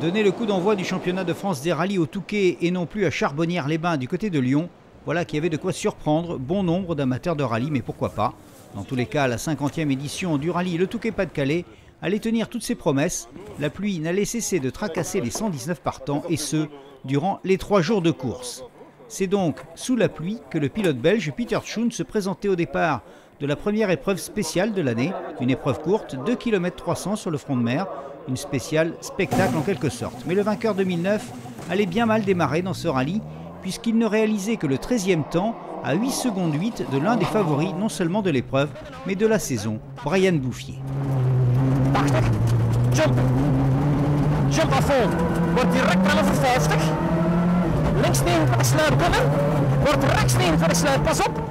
Donner le coup d'envoi du championnat de France des rallyes au Touquet et non plus à Charbonnières-les-Bains du côté de Lyon, voilà qui avait de quoi surprendre bon nombre d'amateurs de rallye, mais pourquoi pas. Dans tous les cas, la 50e édition du rallye Le Touquet-Pas-de-Calais allait tenir toutes ses promesses. La pluie n'allait cesser de tracasser les 119 partants, et ce, durant les 3 jours de course. C'est donc sous la pluie que le pilote belge Pieter Schoen se présentait au départ de la première épreuve spéciale de l'année, une épreuve courte, 2 km 300 sur le front de mer, une spéciale spectacle en quelque sorte. Mais le vainqueur 2009 allait bien mal démarrer dans ce rallye, puisqu'il ne réalisait que le 13e temps à 8 secondes 8 de l'un des favoris non seulement de l'épreuve, mais de la saison, Brian Bouffier. Jump! Jump à fond! Wordt direct wel over 50. Links nemen voor de sluit binnen. Wordt rechts nemen voor de sluit. Pas op!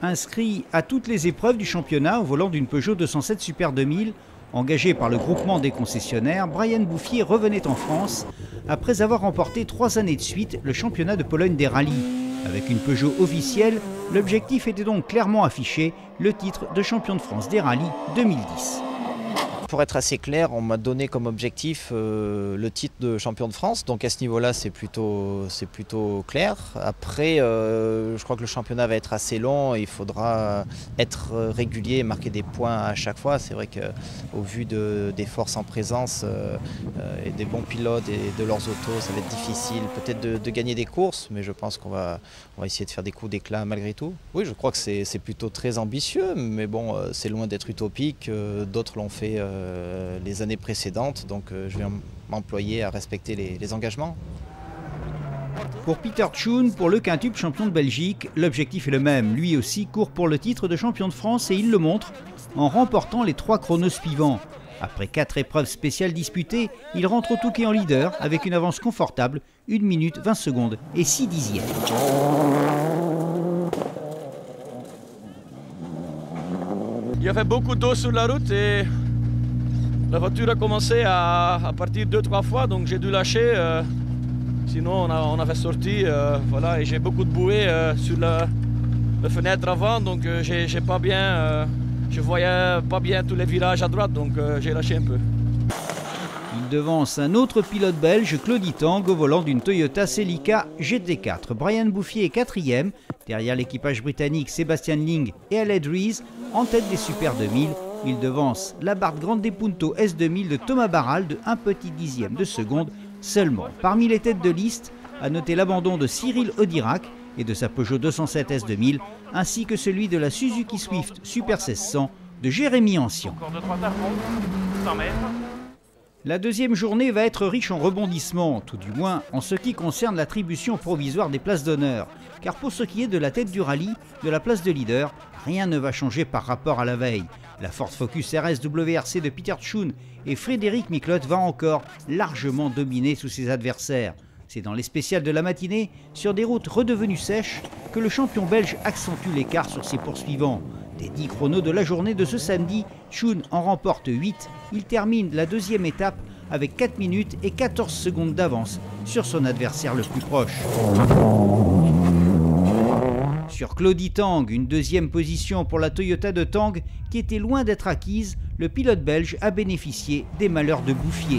Inscrit à toutes les épreuves du championnat au volant d'une Peugeot 207 Super 2000, engagé par le groupement des concessionnaires, Brian Bouffier revenait en France après avoir remporté 3 années de suite le championnat de Pologne des rallyes. Avec une Peugeot officielle, l'objectif était donc clairement affiché, le titre de champion de France des rallyes 2010. Pour être assez clair, on m'a donné comme objectif le titre de champion de France, donc à ce niveau-là c'est plutôt clair. Après, je crois que le championnat va être assez long, il faudra être régulier et marquer des points à chaque fois. C'est vrai qu'au vu des forces en présence et des bons pilotes et de leurs autos, ça va être difficile peut-être de gagner des courses, mais je pense qu'on va essayer de faire des coups d'éclat malgré tout. Oui, je crois que c'est plutôt très ambitieux, mais bon, c'est loin d'être utopique, d'autres l'ont fait les années précédentes, donc je vais m'employer à respecter les engagements. Pour Pieter Schoen, pour le quintuple champion de Belgique, l'objectif est le même. Lui aussi court pour le titre de champion de France et il le montre en remportant les 3 chronos suivants. Après 4 épreuves spéciales disputées, il rentre au Touquet en leader avec une avance confortable, 1 minute 20 secondes et 6 dixièmes. Il y avait beaucoup d'eau sur la route et la voiture a commencé à partir 2-3 fois, donc j'ai dû lâcher. Sinon, on avait sorti, voilà, et j'ai beaucoup de bouée sur la fenêtre avant, donc je voyais pas bien tous les virages à droite, donc j'ai lâché un peu. Il devance un autre pilote belge, Claudie Tang, au volant d'une Toyota Celica GT4. Brian Bouffier est 4e, derrière l'équipage britannique Sebastian Ling et Aled Rees, en tête des Super 2000. Il devance la Bart Grande Punto S2000 de Thomas Barral de 1 petit dixième de seconde seulement. Parmi les têtes de liste, à noter l'abandon de Cyril Odirac et de sa Peugeot 207 S2000, ainsi que celui de la Suzuki Swift Super 1600 de Jérémy Ancien. La deuxième journée va être riche en rebondissements, tout du moins en ce qui concerne l'attribution provisoire des places d'honneur. Car pour ce qui est de la tête du rallye, de la place de leader, rien ne va changer par rapport à la veille. La Ford Focus RS WRC de Pieter Schoen et Frédéric Miclotte va encore largement dominer sous ses adversaires. C'est dans les spéciales de la matinée, sur des routes redevenues sèches, que le champion belge accentue l'écart sur ses poursuivants. Des 10 chronos de la journée de ce samedi, Schoen en remporte 8. Il termine la deuxième étape avec 4 minutes et 14 secondes d'avance sur son adversaire le plus proche. Sur Claudie Tang, une deuxième position pour la Toyota de Tang qui était loin d'être acquise, le pilote belge a bénéficié des malheurs de Bouffier.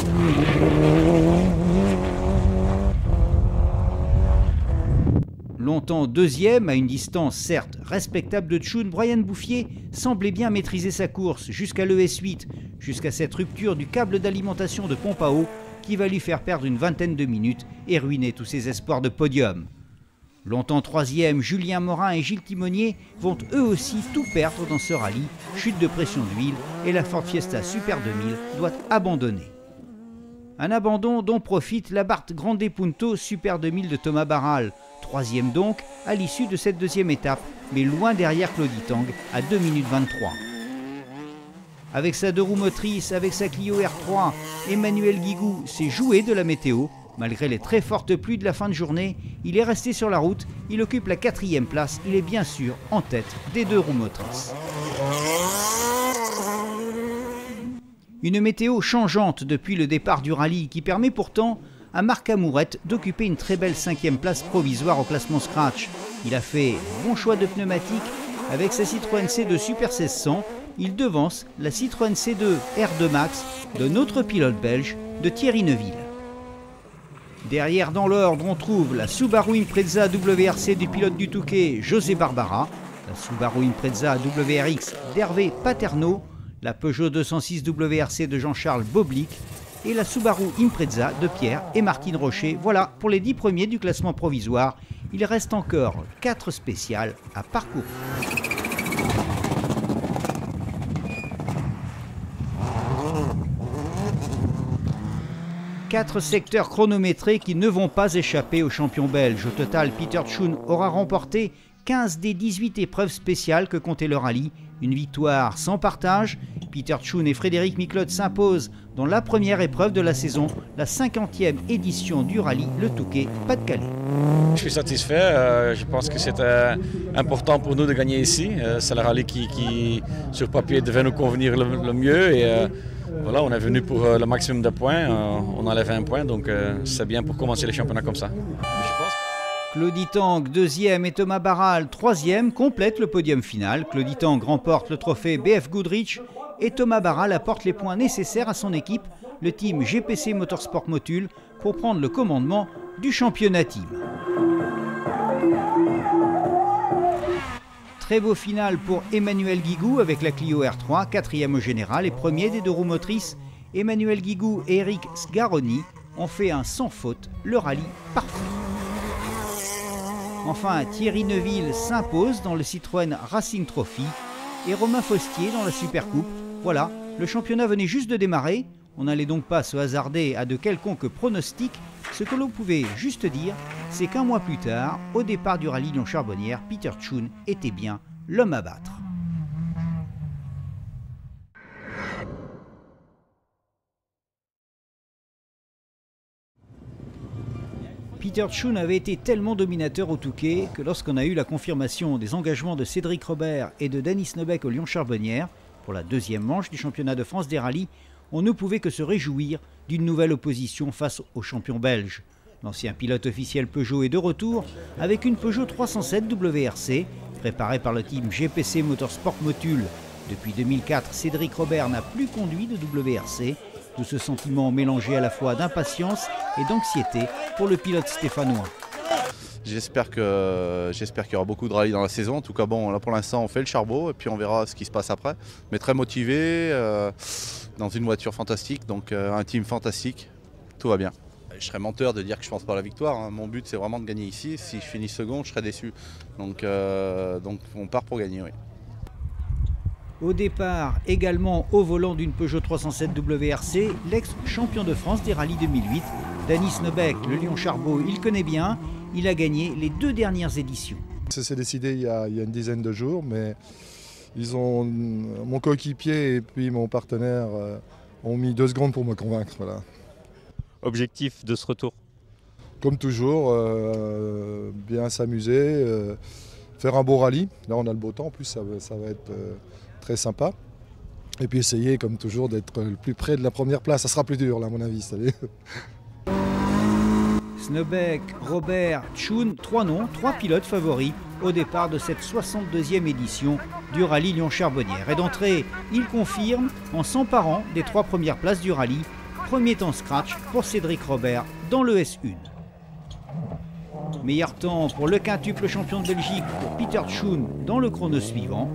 Longtemps deuxième, à une distance certes respectable de Schoen, Brian Bouffier semblait bien maîtriser sa course jusqu'à l'ES8, jusqu'à cette rupture du câble d'alimentation de pompe à eau qui va lui faire perdre une vingtaine de minutes et ruiner tous ses espoirs de podium. Longtemps troisième, Julien Morin et Gilles Timonier vont eux aussi tout perdre dans ce rallye, chute de pression d'huile et la Ford Fiesta Super 2000 doit abandonner. Un abandon dont profite la Bart Grande Punto Super 2000 de Thomas Barral, troisième donc à l'issue de cette deuxième étape, mais loin derrière Claudie Tang à 2 minutes 23. Avec sa 2 roues motrices, avec sa Clio R3, Emmanuel Guigou s'est joué de la météo. Malgré les très fortes pluies de la fin de journée, il est resté sur la route, il occupe la 4e place, il est bien sûr en tête des 2 roues motrices. Une météo changeante depuis le départ du rallye qui permet pourtant à Marc Amourette d'occuper une très belle 5e place provisoire au classement Scratch. Il a fait bon choix de pneumatique avec sa Citroën C2 Super 1600. Il devance la Citroën C2 R2 Max de notre pilote belge, de Thierry Neuville. Derrière dans l'ordre, on trouve la Subaru Impreza WRC du pilote du Touquet José Barbara, la Subaru Impreza WRX d'Hervé Paterno, la Peugeot 206 WRC de Jean-Charles Boblik et la Subaru Impreza de Pierre et Martine Rocher. Voilà pour les 10 premiers du classement provisoire. Il reste encore 4 spéciales à parcourir. Quatre secteurs chronométrés qui ne vont pas échapper aux champions belges. Au total, Peter Tschun aura remporté 15 des 18 épreuves spéciales que comptait le rallye. Une victoire sans partage. Peter Tschun et Frédéric Miclotte s'imposent dans la première épreuve de la saison, la 50e édition du rallye Le Touquet-Pas-de-Calais. Je suis satisfait, je pense que c'était important pour nous de gagner ici. C'est le rallye qui sur papier devait nous convenir le mieux. Et, voilà, on est venu pour le maximum de points, on enlève un point, donc c'est bien pour commencer les championnats comme ça. Claudie Tang, deuxième, et Thomas Barral, troisième, complètent le podium final. Claudie Tang remporte le trophée BF Goodrich et Thomas Barral apporte les points nécessaires à son équipe, le team GPC Motorsport Motul, pour prendre le commandement du championnat team. Très beau final pour Emmanuel Guigou avec la Clio R3, quatrième au général et premier des deux roues motrices. Emmanuel Guigou et Eric Sgaroni ont fait un sans faute, le rallye parfait. Enfin, Thierry Neuville s'impose dans le Citroën Racing Trophy et Romain Fostier dans la Supercoupe. Voilà, le championnat venait juste de démarrer. On n'allait donc pas se hasarder à de quelconques pronostics. Ce que l'on pouvait juste dire, c'est qu'un mois plus tard, au départ du rallye Lyon-Charbonnière, Peter Tschun était bien l'homme à battre. Peter Tschun avait été tellement dominateur au Touquet que lorsqu'on a eu la confirmation des engagements de Cédric Robert et de Denis Snebeck au Lyon-Charbonnière pour la deuxième manche du championnat de France des rallyes, on ne pouvait que se réjouir d'une nouvelle opposition face aux champions belges. L'ancien pilote officiel Peugeot est de retour avec une Peugeot 307 WRC préparée par le team GPC Motorsport Motul. Depuis 2004, Cédric Robert n'a plus conduit de WRC. Tout ce sentiment mélangé à la fois d'impatience et d'anxiété pour le pilote stéphanois. J'espère qu'il y aura beaucoup de rallyes dans la saison. En tout cas, bon, là pour l'instant, on fait le charbot et puis on verra ce qui se passe après. Mais très motivé, dans une voiture fantastique, donc un team fantastique, tout va bien. Je serais menteur de dire que je ne pense pas à la victoire. Hein. Mon but, c'est vraiment de gagner ici. Si je finis second, je serais déçu. Donc on part pour gagner, oui. Au départ, également au volant d'une Peugeot 307 WRC, l'ex-champion de France des rallyes 2008, Denis Snebeck, le Lion Charbot, il connaît bien, il a gagné les 2 dernières éditions. Ça s'est décidé il y a une dizaine de jours, mais mon coéquipier et puis mon partenaire ont mis 2 secondes pour me convaincre. Voilà. Objectif de ce retour? Comme toujours, bien s'amuser, faire un beau rallye. Là on a le beau temps, en plus ça va être très sympa. Et puis essayer, comme toujours, d'être le plus près de la première place. Ça sera plus dur, là, à mon avis. Snebeck, Robert, Tschun, 3 noms, 3 pilotes favoris au départ de cette 62e édition du rallye Lyon-Charbonnière. Et d'entrée, il confirme en s'emparant des 3 premières places du rallye. Premier temps scratch pour Cédric Robert dans le S1. Meilleur temps pour le quintuple champion de Belgique pour Peter Tschun dans le chrono suivant.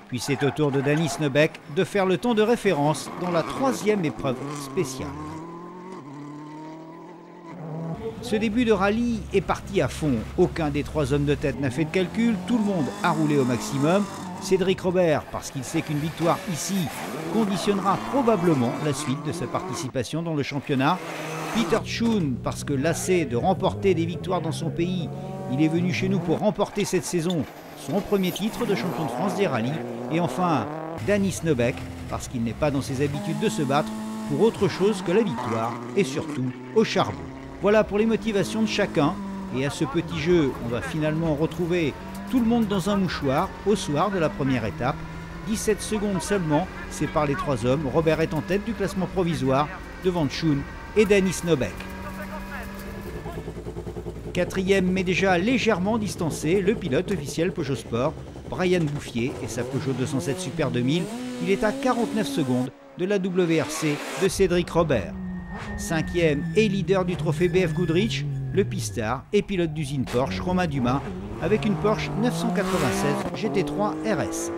Puis c'est au tour de Denis Snebeck de faire le temps de référence dans la 3e épreuve spéciale. Ce début de rallye est parti à fond. Aucun des 3 hommes de tête n'a fait de calcul. Tout le monde a roulé au maximum. Cédric Robert, parce qu'il sait qu'une victoire ici conditionnera probablement la suite de sa participation dans le championnat. Peter Tschun, parce que lassé de remporter des victoires dans son pays, il est venu chez nous pour remporter cette saison son premier titre de champion de France des rallyes. Et enfin, Denis Snebeck, parce qu'il n'est pas dans ses habitudes de se battre pour autre chose que la victoire et surtout au charbon. Voilà pour les motivations de chacun. Et à ce petit jeu, on va finalement retrouver tout le monde dans un mouchoir au soir de la première étape. 17 secondes seulement séparent les 3 hommes. Robert est en tête du classement provisoire devant Tschun et Denis Snebeck. 4e mais déjà légèrement distancé, le pilote officiel Peugeot Sport, Brian Bouffier et sa Peugeot 207 Super 2000. Il est à 49 secondes de la WRC de Cédric Robert. 5e et leader du trophée BF Goodrich, le pistard et pilote d'usine Porsche Romain Dumas avec une Porsche 996 GT3 RS.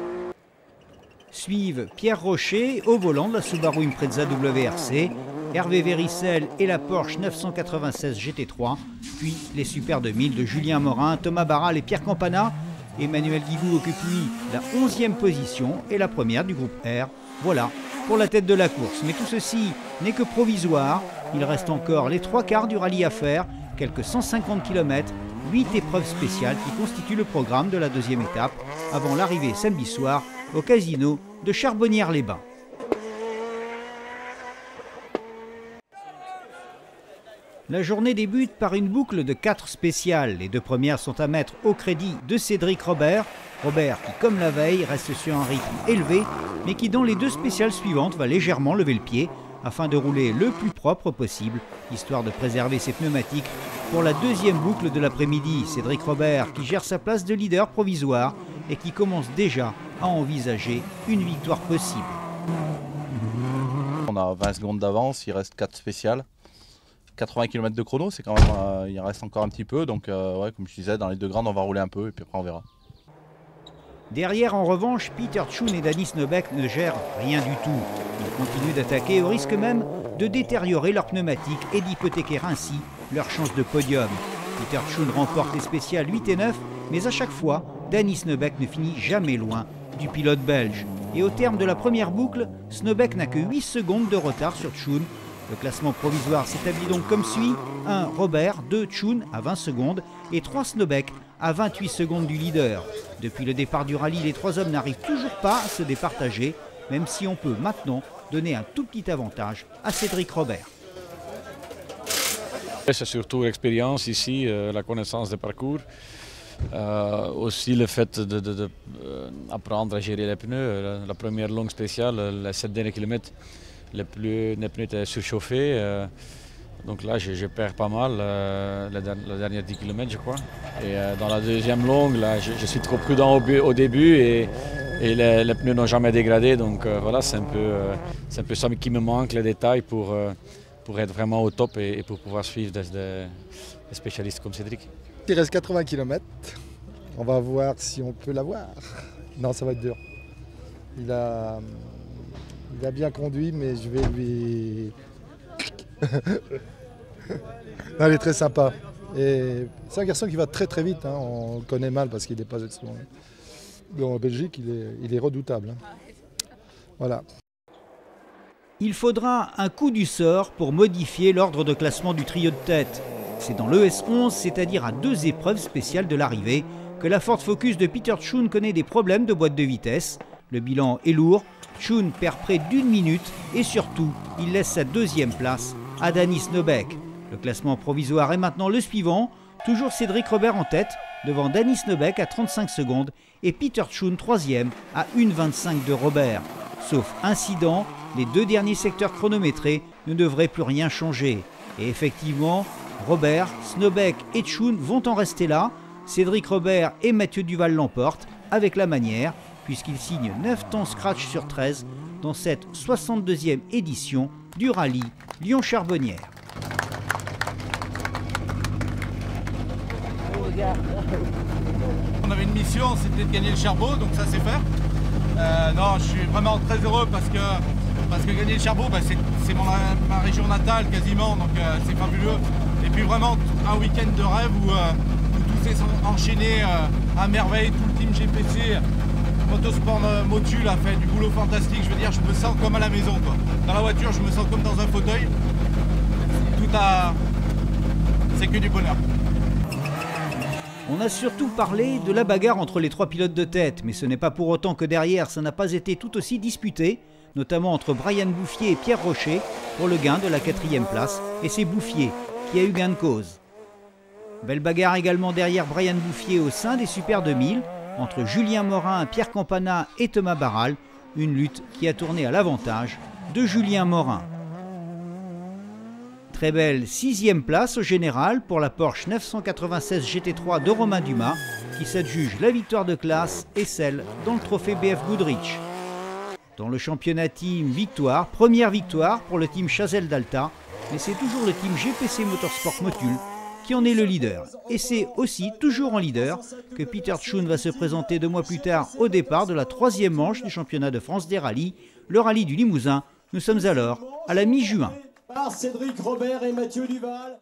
Suivent Pierre Rocher au volant de la Subaru Impreza WRC, Hervé Véricel et la Porsche 996 GT3, puis les Super 2000 de Julien Morin, Thomas Barral et Pierre Campana. Emmanuel Guigou occupe lui la 11e position et la première du groupe R. Voilà pour la tête de la course. Mais tout ceci n'est que provisoire. Il reste encore les 3/4 du rallye à faire, quelques 150 km, 8 épreuves spéciales qui constituent le programme de la deuxième étape avant l'arrivée samedi soir au casino de Charbonnières-les-Bains. La journée débute par une boucle de 4 spéciales. Les 2 premières sont à mettre au crédit de Cédric Robert. Robert qui, comme la veille, reste sur un rythme élevé, mais qui dans les 2 spéciales suivantes va légèrement lever le pied afin de rouler le plus propre possible, histoire de préserver ses pneumatiques pour la deuxième boucle de l'après-midi. Cédric Robert qui gère sa place de leader provisoire et qui commence déjà à envisager une victoire possible. On a 20 secondes d'avance, il reste 4 spéciales. 80 km de chrono, c'est quand même, il reste encore un petit peu, donc ouais, comme je disais, dans les 2 grandes on va rouler un peu et puis après on verra. Derrière en revanche, Peter Tschun et Danny Snobeck ne gèrent rien du tout. Ils continuent d'attaquer au risque même de détériorer leurs pneumatiques et d'hypothéquer ainsi leur chance de podium. Peter Tschun remporte les spéciales 8 et 9, mais à chaque fois, Danny Snobeck ne finit jamais loin du pilote belge. Et au terme de la première boucle, Snobeck n'a que 8 secondes de retard sur Tschun. Le classement provisoire s'établit donc comme suit: 1 Robert, 2 Tschun à 20 secondes et 3 Snobeck à 28 secondes du leader. Depuis le départ du rallye, les 3 hommes n'arrivent toujours pas à se départager, même si on peut maintenant donner un tout petit avantage à Cédric Robert. C'est surtout l'expérience ici, la connaissance des parcours. Aussi le fait d'apprendre à gérer les pneus. La première longue spéciale, les 7 derniers kilomètres, les pneus étaient surchauffés. Donc là, je perds pas mal la dernière 10 km, je crois. Et dans la deuxième longue, là, je suis trop prudent au début et les pneus n'ont jamais dégradé. Donc voilà, c'est un peu ça qui me manque, les détails pour être vraiment au top et pour pouvoir suivre des spécialistes comme Cédric. Il reste 80 km. On va voir si on peut l'avoir. Non, ça va être dur. Il a bien conduit, mais je vais lui... Non, il est très sympa. Et c'est un garçon qui va très très vite. Hein. On le connaît mal parce qu'il n'est pas souvent. En Belgique, il est redoutable. Hein. Voilà. Il faudra un coup du sort pour modifier l'ordre de classement du trio de tête. C'est dans l'ES11, c'est-à-dire à 2 épreuves spéciales de l'arrivée, que la Ford Focus de Peter Tschun connaît des problèmes de boîte de vitesse. Le bilan est lourd. Tschun perd près d'1 minute et surtout, il laisse sa 2e place à Danny Snobeck. Le classement provisoire est maintenant le suivant. Toujours Cédric Robert en tête, devant Danny Snobeck à 35 secondes et Peter Tschun 3e à 1,25 de Robert. Sauf incident, les 2 derniers secteurs chronométrés ne devraient plus rien changer. Et effectivement, Robert, Snobeck et Tschun vont en rester là. Cédric Robert et Mathieu Duval l'emportent avec la manière, puisqu'il signe 9 temps scratch sur 13 dans cette 62e édition du rallye Lyon-Charbonnières. On avait une mission, c'était de gagner le Charbot, donc ça c'est fait. Non, je suis vraiment très heureux parce que gagner le Charbot, bah, c'est ma région natale quasiment, donc c'est fabuleux. Et puis vraiment un week-end de rêve où tout s'est enchaîné à merveille, tout le team GPC. Motosport Motul a fait du boulot fantastique, je veux dire, je me sens comme à la maison, quoi. Dans la voiture, je me sens comme dans un fauteuil. C'est que du bonheur. On a surtout parlé de la bagarre entre les 3 pilotes de tête, mais ce n'est pas pour autant que derrière ça n'a pas été tout aussi disputé, notamment entre Brian Bouffier et Pierre Rocher pour le gain de la 4e place, et c'est Bouffier qui a eu gain de cause. Belle bagarre également derrière Brian Bouffier au sein des Super 2000, entre Julien Morin, Pierre Campana et Thomas Barral, une lutte qui a tourné à l'avantage de Julien Morin. Très belle 6e place au général pour la Porsche 996 GT3 de Romain Dumas, qui s'adjuge la victoire de classe et celle dans le trophée BF Goodrich. Dans le championnat team victoire, première victoire pour le team Chazelle d'Alta, mais c'est toujours le team GPC Motorsport Motul qui en est le leader. Et c'est aussi toujours en leader que Peter Tschun va se présenter 2 mois plus tard au départ de la 3e manche du championnat de France des rallyes, le rallye du Limousin. Nous sommes alors à la mi-juin. Par Cédric Robert et Mathieu Duval.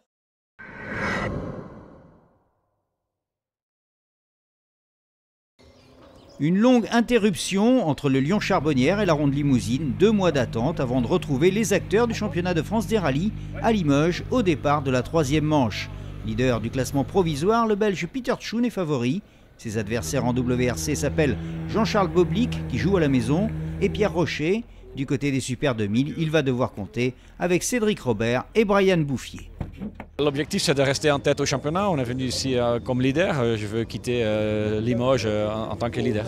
Une longue interruption entre le Lyon-Charbonnières et la Ronde Limousine, 2 mois d'attente avant de retrouver les acteurs du championnat de France des rallyes à Limoges au départ de la 3e manche. Leader du classement provisoire, le Belge Peter Tschun est favori. Ses adversaires en WRC s'appellent Jean-Charles Boblic qui joue à la maison et Pierre Rocher. Du côté des Super 2000, il va devoir compter avec Cédric Robert et Brian Bouffier. L'objectif, c'est de rester en tête au championnat. On est venu ici comme leader. Je veux quitter Limoges en tant que leader.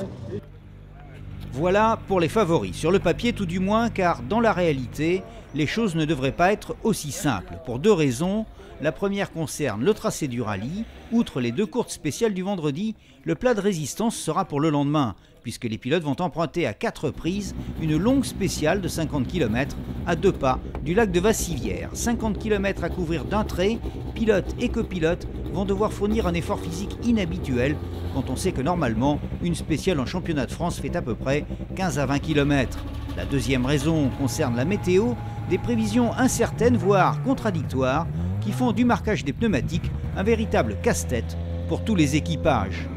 Voilà pour les favoris, sur le papier tout du moins, car dans la réalité, les choses ne devraient pas être aussi simples. Pour 2 raisons. La première concerne le tracé du rallye. Outre les 2 courses spéciales du vendredi, le plat de résistance sera pour le lendemain, puisque les pilotes vont emprunter à 4 reprises une longue spéciale de 50 km à 2 pas du lac de Vassivière. 50 km à couvrir d'un trait, pilotes et copilotes vont devoir fournir un effort physique inhabituel quand on sait que normalement, une spéciale en championnat de France fait à peu près 15 à 20 km. La deuxième raison concerne la météo, des prévisions incertaines voire contradictoires qui font du marquage des pneumatiques un véritable casse-tête pour tous les équipages.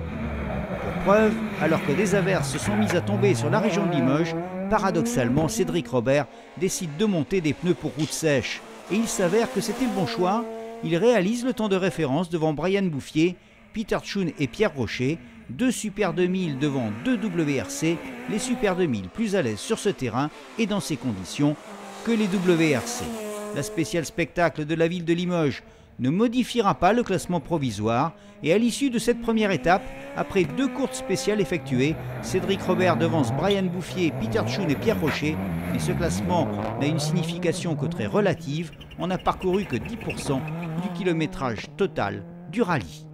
Pour preuve, alors que des averses se sont mises à tomber sur la région de Limoges, paradoxalement, Cédric Robert décide de monter des pneus pour route sèche. Et il s'avère que c'était le bon choix. Il réalise le temps de référence devant Brian Bouffier, Peter Tschun et Pierre Rocher, 2 Super 2000 devant 2 WRC, les Super 2000 plus à l'aise sur ce terrain et dans ces conditions que les WRC. La spéciale spectacle de la ville de Limoges ne modifiera pas le classement provisoire et à l'issue de cette première étape, après 2 courses spéciales effectuées, Cédric Robert devance Brian Bouffier, Peter Tschun et Pierre Rocher, mais ce classement n'a une signification que très relative, on n'a parcouru que 10% du kilométrage total du rallye.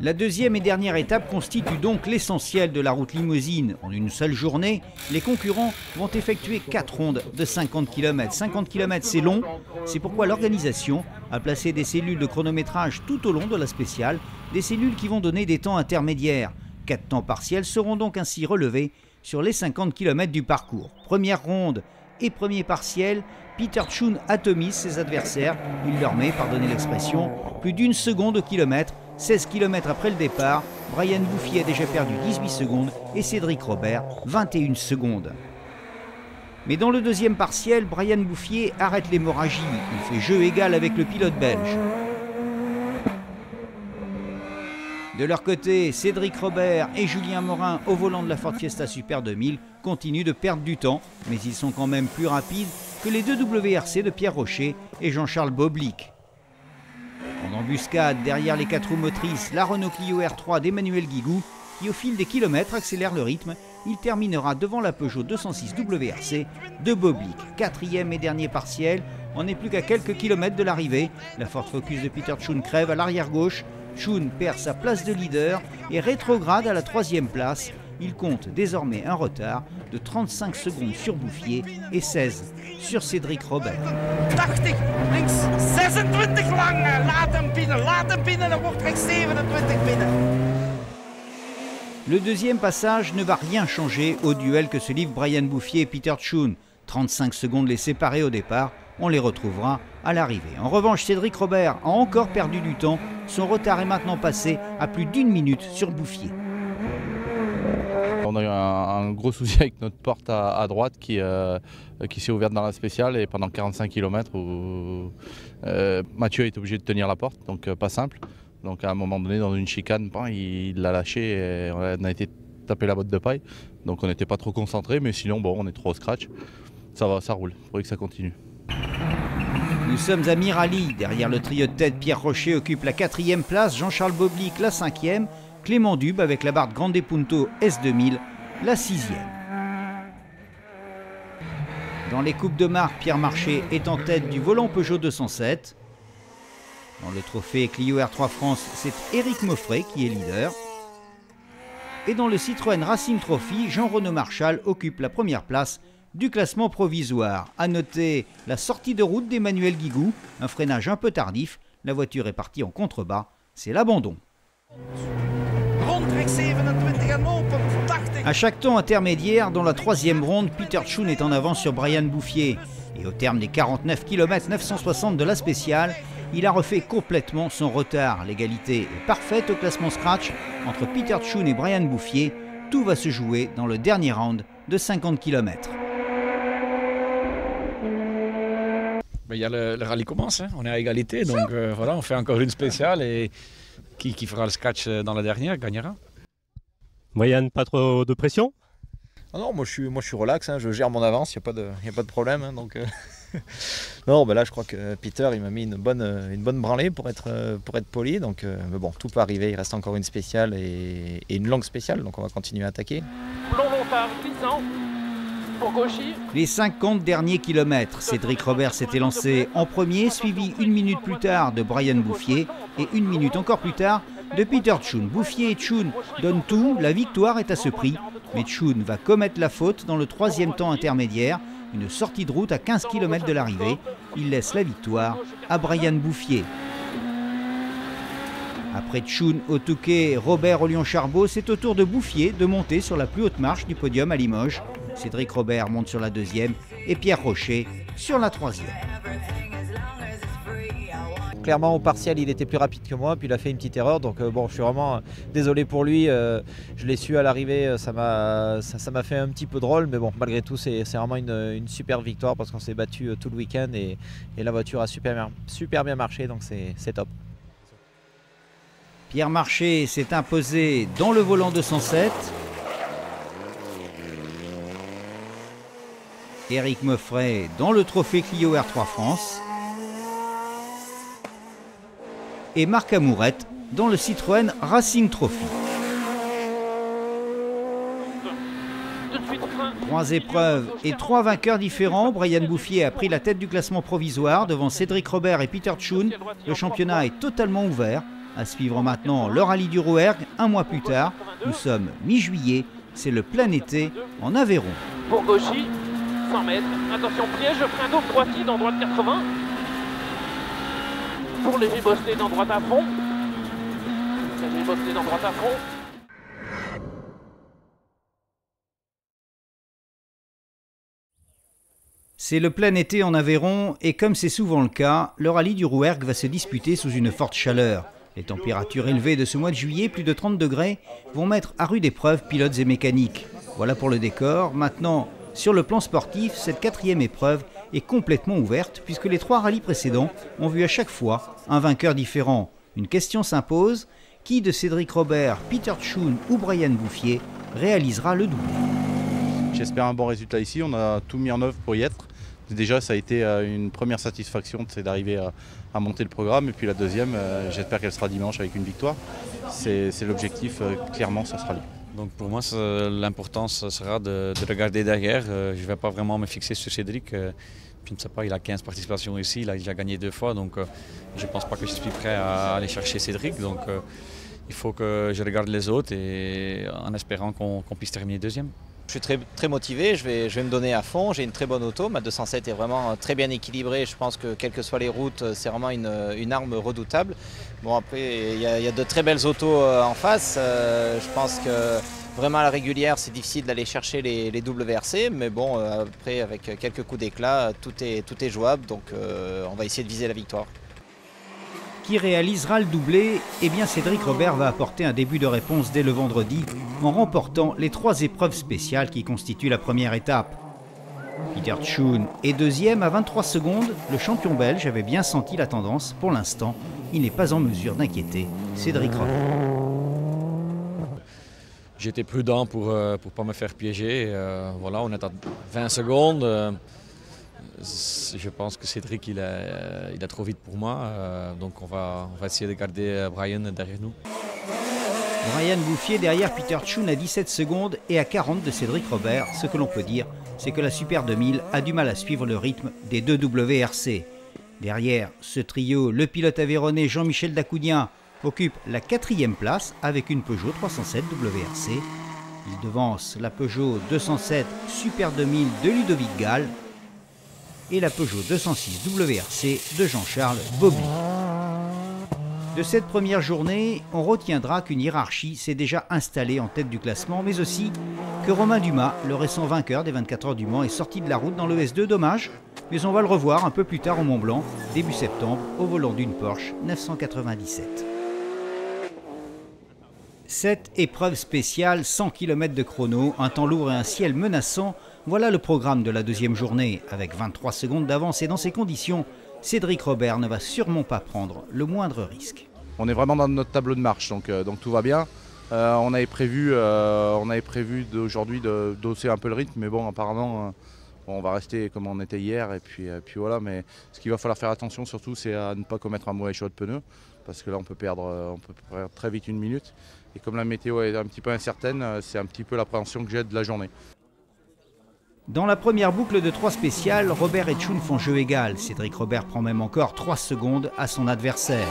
La deuxième et dernière étape constitue donc l'essentiel de la route limousine. En une seule journée, les concurrents vont effectuer 4 rondes de 50 km. 50 km, c'est long, c'est pourquoi l'organisation a placé des cellules de chronométrage tout au long de la spéciale, des cellules qui vont donner des temps intermédiaires. 4 temps partiels seront donc ainsi relevés sur les 50 km du parcours. Première ronde et premier partiel, Peter Tschun atomise ses adversaires. Il leur met, pardonnez l'expression, plus d'1 seconde au kilomètre. 16 km après le départ, Brian Bouffier a déjà perdu 18 secondes et Cédric Robert 21 secondes. Mais dans le deuxième partiel, Brian Bouffier arrête l'hémorragie. Il fait jeu égal avec le pilote belge. De leur côté, Cédric Robert et Julien Morin au volant de la Ford Fiesta Super 2000 continuent de perdre du temps, mais ils sont quand même plus rapides que les 2 WRC de Pierre Rocher et Jean-Charles Boblic. En embuscade derrière les 4 roues motrices, la Renault Clio R3 d'Emmanuel Guigou, qui au fil des kilomètres accélère le rythme, il terminera devant la Peugeot 206 WRC de Boblic. 4e et dernier partiel, on n'est plus qu'à quelques kilomètres de l'arrivée. La Ford Focus de Peter Tschun crève à l'arrière gauche. Tschun perd sa place de leader et rétrograde à la 3e place. Il compte désormais un retard de 35 secondes sur Bouffier et 16 sur Cédric Robert. 80 links, 26 lang. Laat hem binnen, dan wordt hij 27 binnen. Le deuxième passage ne va rien changer au duel que se livrent Brian Bouffier et Peter Tschun. 35 secondes les séparer au départ, on les retrouvera à l'arrivée. En revanche, Cédric Robert a encore perdu du temps. Son retard est maintenant passé à plus d'1 minute sur Bouffier. On a eu un gros souci avec notre porte à droite qui s'est ouverte dans la spéciale et pendant 45 km où Mathieu a été obligé de tenir la porte, donc pas simple. Donc à un moment donné dans une chicane, il l'a lâché et on a été taper la botte de paille. Donc on n'était pas trop concentré, mais sinon bon, on est trop au scratch. Ça va, ça roule, il faudrait que ça continue. Nous sommes à Mirali, derrière le trio de tête, Pierre Rocher occupe la 4e place, Jean-Charles Boblic la 5e, Clément Dube avec la barre Grande Punto S2000, la 6e. Dans les coupes de marque, Pierre Marché est en tête du volant Peugeot 207. Dans le trophée Clio R3 France, c'est Éric Moffret qui est leader. Et dans le Citroën Racing Trophy, Jean-Renaud Marchal occupe la 1re place du classement provisoire. À noter la sortie de route d'Emmanuel Guigou, un freinage un peu tardif. La voiture est partie en contrebas, c'est l'abandon. À chaque temps intermédiaire, dans la troisième ronde, Peter Tschun est en avance sur Brian Bouffier. Et au terme des 49 km 960 de la spéciale, il a refait complètement son retard. L'égalité est parfaite au classement scratch entre Peter Tschun et Brian Bouffier. Tout va se jouer dans le dernier round de 50 km. Il y a le rallye commence, hein. On est à égalité, donc voilà, on fait encore une spéciale et qui fera le scratch dans la dernière gagnera. Brian, pas trop de pression? Ah non, moi je suis relax, hein, je gère mon avance, il n'y a pas de problème. Hein, donc, non, là je crois que Peter il m'a mis une bonne branlée pour être poli. Donc, mais bon, tout peut arriver, il reste encore une spéciale et une longue spéciale, donc on va continuer à attaquer. Long montard glissant pour Gauchy. Les 50 derniers kilomètres, Cédric Robert s'était lancé en premier, suivi 1 minute plus tard de Brian Bouffier et 1 minute encore plus tard de Peter Tschun. Bouffier et Tschun donnent tout, la victoire est à ce prix. Mais Tschun va commettre la faute dans le troisième temps intermédiaire, une sortie de route à 15 km de l'arrivée. Il laisse la victoire à Brian Bouffier. Après Tschun au Touquet, Robert au Lyon-Charbot, c'est au tour de Bouffier de monter sur la plus haute marche du podium à Limoges. Cédric Robert monte sur la deuxième et Pierre Rocher sur la troisième. Clairement au partiel il était plus rapide que moi, puis il a fait une petite erreur, donc bon, je suis vraiment désolé pour lui, je l'ai su à l'arrivée, ça m'a fait un petit peu drôle, mais bon, malgré tout c'est vraiment une super victoire parce qu'on s'est battu tout le week-end et la voiture a super bien marché, donc c'est top. Pierre Marché s'est imposé dans le volant 207. Éric Meuffray dans le trophée Clio R3 France. Et Marc Amourette dans le Citroën Racing Trophy. 3 épreuves et 3 vainqueurs différents. Brian Bouffier a pris la tête du classement provisoire devant Cédric Robert et Peter Tschun. Le championnat est totalement ouvert. À suivre maintenant le rallye du Rouergue un mois plus tard. Nous sommes mi-juillet, c'est le plein été en Aveyron. Pour Gauchy, 100 mètres. Attention piège, frein double droitier dans droite 80. Pour Léger Bosselet dans droite à fond. Léger Bosselet dans droite à fond. C'est le plein été en Aveyron et comme c'est souvent le cas, le rallye du Rouergue va se disputer sous une forte chaleur. Les températures élevées de ce mois de juillet, plus de 30 degrés, vont mettre à rude épreuve pilotes et mécaniques. Voilà pour le décor. Maintenant, sur le plan sportif, cette 4e épreuve est complètement ouverte puisque les 3 rallyes précédents ont vu à chaque fois un vainqueur différent. Une question s'impose, qui de Cédric Robert, Peter Tschun ou Brian Bouffier réalisera le doublé? J'espère un bon résultat ici, on a tout mis en œuvre pour y être. Déjà ça a été une première satisfaction, c'est d'arriver à monter le programme et puis la deuxième, j'espère qu'elle sera dimanche avec une victoire. C'est l'objectif, clairement ça sera lui. Donc pour moi, l'important sera de regarder derrière. Je ne vais pas vraiment me fixer sur Cédric. Je ne sais pas, il a 15 participations ici, il a déjà gagné 2 fois. Donc je ne pense pas que je suis prêt à aller chercher Cédric. Donc il faut que je regarde les autres et en espérant qu'on puisse terminer deuxième. Je suis très motivé, je vais me donner à fond, j'ai une très bonne auto, ma 207 est vraiment très bien équilibrée, je pense que quelles que soient les routes, c'est vraiment une arme redoutable. Bon après, il y a de très belles autos en face, je pense que vraiment à la régulière c'est difficile d'aller chercher les WRC, mais bon après avec quelques coups d'éclat, tout est jouable, donc on va essayer de viser la victoire. Qui réalisera le doublé? Eh bien Cédric Robert va apporter un début de réponse dès le vendredi en remportant les 3 épreuves spéciales qui constituent la première étape. Peter Tschun est deuxième à 23 secondes. Le champion belge avait bien senti la tendance. Pour l'instant, il n'est pas en mesure d'inquiéter Cédric Robert. J'étais prudent pour ne pas me faire piéger. Voilà, on est à 20 secondes. Je pense que Cédric il a trop vite pour moi, donc on va essayer de garder Brian derrière nous. Brian Bouffier derrière Peter Tschun à 17 secondes et à 40 de Cédric Robert. Ce que l'on peut dire, c'est que la Super 2000 a du mal à suivre le rythme des 2 WRC. Derrière ce trio, le pilote aveyronnais Jean-Michel Dacoudien occupe la 4e place avec une Peugeot 307 WRC. Il devance la Peugeot 207 Super 2000 de Ludovic Gall et la Peugeot 206 WRC de Jean-Charles Bobby. De cette première journée, on retiendra qu'une hiérarchie s'est déjà installée en tête du classement, mais aussi que Romain Dumas, le récent vainqueur des 24 heures du Mans, est sorti de la route dans le S2, dommage, mais on va le revoir un peu plus tard au Mont Blanc, début septembre, au volant d'une Porsche 997. Cette épreuve spéciale, 100 km de chrono, un temps lourd et un ciel menaçant, voilà le programme de la deuxième journée. Avec 23 secondes d'avance et dans ces conditions, Cédric Robert ne va sûrement pas prendre le moindre risque. On est vraiment dans notre tableau de marche, donc tout va bien. On avait prévu d'aujourd'hui d'hausser un peu le rythme, mais bon, apparemment, on va rester comme on était hier. Et puis voilà, mais ce qu'il va falloir faire attention surtout, c'est à ne pas commettre un mauvais choix de pneu, parce que là, on peut perdre très vite une minute. Et comme la météo est un petit peu incertaine, c'est un petit peu l'appréhension que j'ai de la journée. Dans la première boucle de 3 spéciales, Robert et Tchoun font jeu égal. Cédric Robert prend même encore 3 secondes à son adversaire.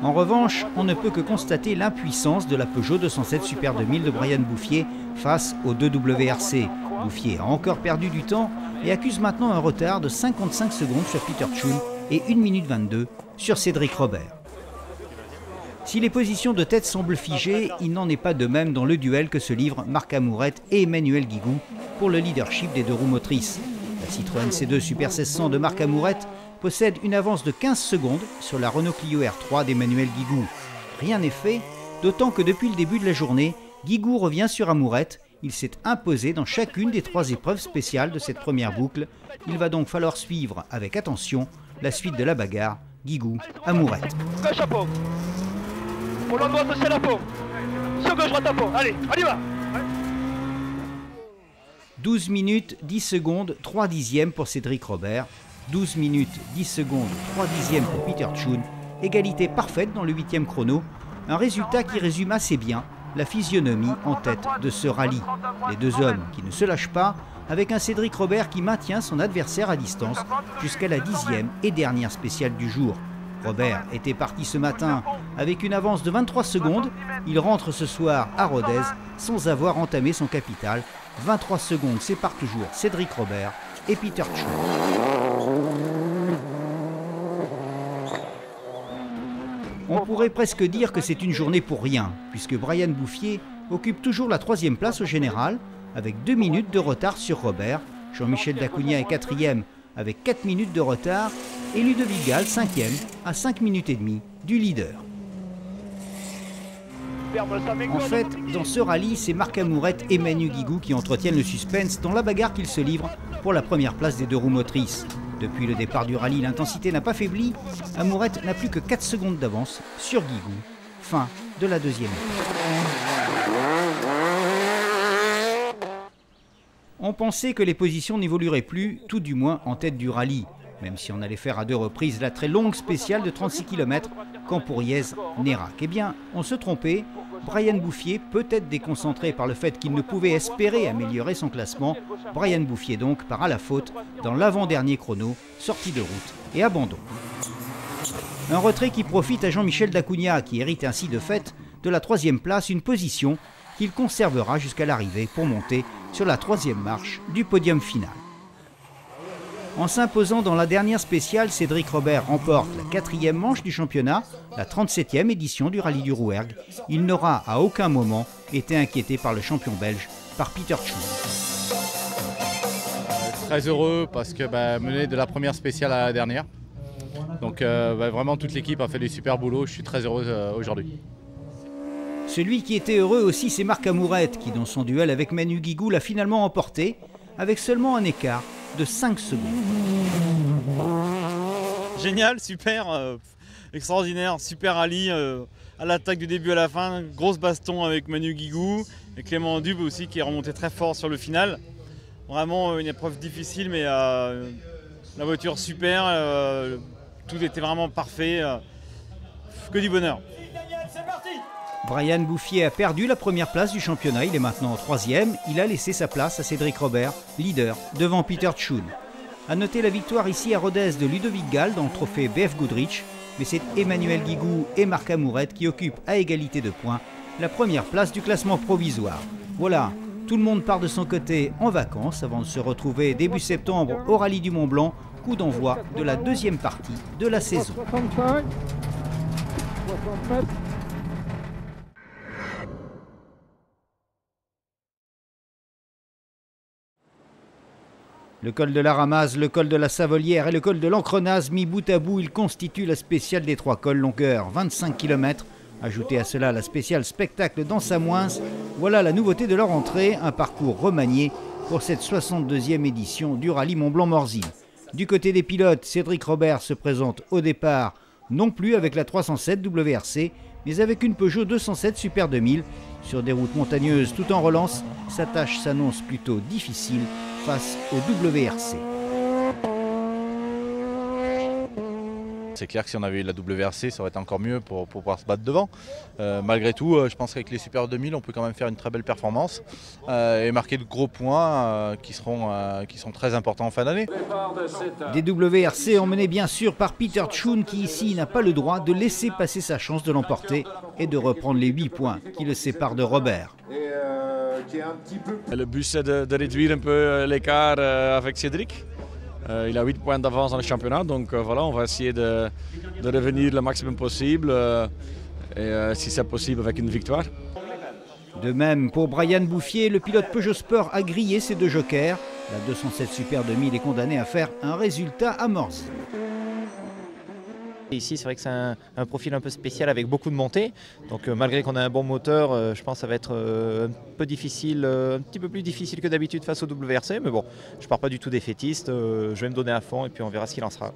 En revanche, on ne peut que constater l'impuissance de la Peugeot 207 Super 2000 de Brian Bouffier face aux 2 WRC. Bouffier a encore perdu du temps et accuse maintenant un retard de 55 secondes sur Peter Tchoun et 1 minute 22 sur Cédric Robert. Si les positions de tête semblent figées, il n'en est pas de même dans le duel que se livrent Marc Amourette et Emmanuel Guigou pour le leadership des 2 roues motrices. La Citroën C2 Super 1600 de Marc Amourette possède une avance de 15 secondes sur la Renault Clio R3 d'Emmanuel Guigou. Rien n'est fait, d'autant que depuis le début de la journée, Guigou revient sur Amourette. Il s'est imposé dans chacune des 3 épreuves spéciales de cette première boucle. Il va donc falloir suivre avec attention la suite de la bagarre Guigou-Amourette. Le chapeau. Pour l'endroit c'est la peau. Sur gauche, droite à peau. Allez, on y va. 12 minutes, 10 secondes, 3 dixièmes pour Cédric Robert. 12 minutes, 10 secondes, 3 dixièmes pour Peter Tchoun. Égalité parfaite dans le 8e chrono. Un résultat qui résume assez bien la physionomie en tête de ce rallye. Les 2 hommes qui ne se lâchent pas, avec un Cédric Robert qui maintient son adversaire à distance jusqu'à la 10e et dernière spéciale du jour. Robert était parti ce matin avec une avance de 23 secondes. Il rentre ce soir à Rodez sans avoir entamé son capital. 23 secondes séparent toujours Cédric Robert et Peter Tchoun. On pourrait presque dire que c'est une journée pour rien, puisque Brian Bouffier occupe toujours la 3e place au général, avec 2 minutes de retard sur Robert. Jean-Michel Dacugna est 4e avec 4 minutes de retard, et Ludovic Gall 5e à 5 minutes et demie du leader. En fait, dans ce rallye, c'est Marc Amourette et Manu Guigou qui entretiennent le suspense dans la bagarre qu'ils se livrent pour la première place des 2 roues motrices. Depuis le départ du rallye, l'intensité n'a pas faibli. Amourette n'a plus que 4 secondes d'avance sur Guigou. Fin de la 2e épreuve. On pensait que les positions n'évolueraient plus, tout du moins en tête du rallye, même si on allait faire à 2 reprises la très longue spéciale de 36 km Campouriez-Nérac. Eh bien, on se trompait. Brian Bouffier, peut-être déconcentré par le fait qu'il ne pouvait espérer améliorer son classement, Brian Bouffier donc part à la faute dans l'avant-dernier chrono, sortie de route et abandon. Un retrait qui profite à Jean-Michel Dacugna, qui hérite ainsi de fait de la 3e place, une position qu'il conservera jusqu'à l'arrivée pour monter sur la 3e marche du podium final. En s'imposant dans la dernière spéciale, Cédric Robert remporte la 4e manche du championnat, la 37e édition du rallye du Rouergue. Il n'aura à aucun moment été inquiété par le champion belge, par Peter Tchoun. Très heureux parce que mené de la première spéciale à la dernière. Donc vraiment toute l'équipe a fait du super boulot, je suis très heureux aujourd'hui. Celui qui était heureux aussi, c'est Marc Amourette qui, dans son duel avec Manu Guigou, l'a finalement emporté avec seulement un écart de 5 secondes. Génial, super, extraordinaire, super rallye, à l'attaque du début à la fin, grosse baston avec Manu Guigou et Clément Dube aussi qui est remonté très fort sur le final. Vraiment une épreuve difficile, mais la voiture super, tout était vraiment parfait, que du bonheur. Brian Bouffier a perdu la première place du championnat, il est maintenant en 3e. Il a laissé sa place à Cédric Robert, leader, devant Peter Tchoun. A noter la victoire ici à Rodez de Ludovic Gall dans le trophée BF Goodrich. mais c'est Emmanuel Guigou et Marc Amourette qui occupent à égalité de points la première place du classement provisoire. Voilà, tout le monde part de son côté en vacances avant de se retrouver début septembre au Rallye du Mont Blanc, coup d'envoi de la deuxième partie de la saison. Le col de la Ramasse, le col de la Savolière et le col de l'Encrenaz mis bout à bout, ils constituent la spéciale des 3 cols, longueur 25 km. Ajoutez à cela la spéciale spectacle dans Samoins. Voilà la nouveauté de leur entrée, un parcours remanié pour cette 62e édition du Rallye Mont Blanc-Morzine. Du côté des pilotes, Cédric Robert se présente au départ non plus avec la 307 WRC, mais avec une Peugeot 207 Super 2000. Sur des routes montagneuses tout en relance, sa tâche s'annonce plutôt difficile face au WRC. C'est clair que si on avait eu la WRC, ça aurait été encore mieux pour pouvoir se battre devant. Malgré tout, je pense qu'avec les Super 2000, on peut quand même faire une très belle performance et marquer de gros points qui seront très importants en fin d'année. Des WRC emmenés bien sûr par Peter Tschun qui ici n'a pas le droit de laisser passer sa chance de l'emporter et de reprendre les 8 points qui le séparent de Robert. Le but c'est de réduire un peu l'écart avec Cédric. Il a 8 points d'avance dans le championnat, donc voilà, on va essayer de revenir le maximum possible et si c'est possible avec une victoire. De même pour Brian Bouffier, le pilote Peugeot Sport a grillé ses 2 jokers. La 207 Super 2000 est condamnée à faire un résultat à Morzine. Ici, c'est vrai que c'est un profil un peu spécial avec beaucoup de montées. Donc malgré qu'on a un bon moteur, je pense que ça va être un peu difficile, un petit peu plus difficile que d'habitude face au WRC. Mais bon, je ne pars pas du tout défaitiste, je vais me donner à fond et puis on verra ce qu'il en sera.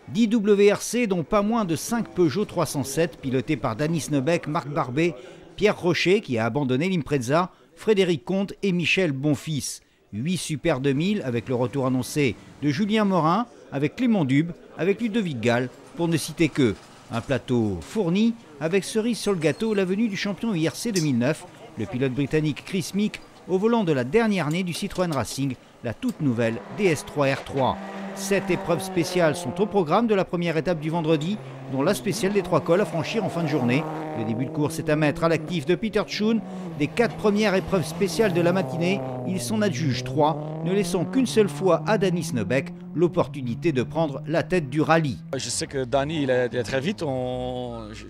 10 WRC, dont pas moins de 5 Peugeot 307, pilotés par Danny Snebeck, Marc Barbet, Pierre Rocher, qui a abandonné l'Impreza, Frédéric Comte et Michel Bonfils. 8 Super 2000 avec le retour annoncé de Julien Morin, avec Clément Dube, avec Ludovic Gall, pour ne citer que. Un plateau fourni, avec cerise sur le gâteau, la venue du champion IRC 2009, le pilote britannique Chris Meek, au volant de la dernière année du Citroën Racing, la toute nouvelle DS3 R3. 7 épreuves spéciales sont au programme de la première étape du vendredi, dont la spéciale des 3 cols à franchir en fin de journée. Le début de course est à mettre à l'actif de Peter Tschun. Des 4 premières épreuves spéciales de la matinée, il s'en adjuge 3, ne laissant qu'une seule fois à Danny Snebeck l'opportunité de prendre la tête du rallye. Je sais que Danny il est très vite,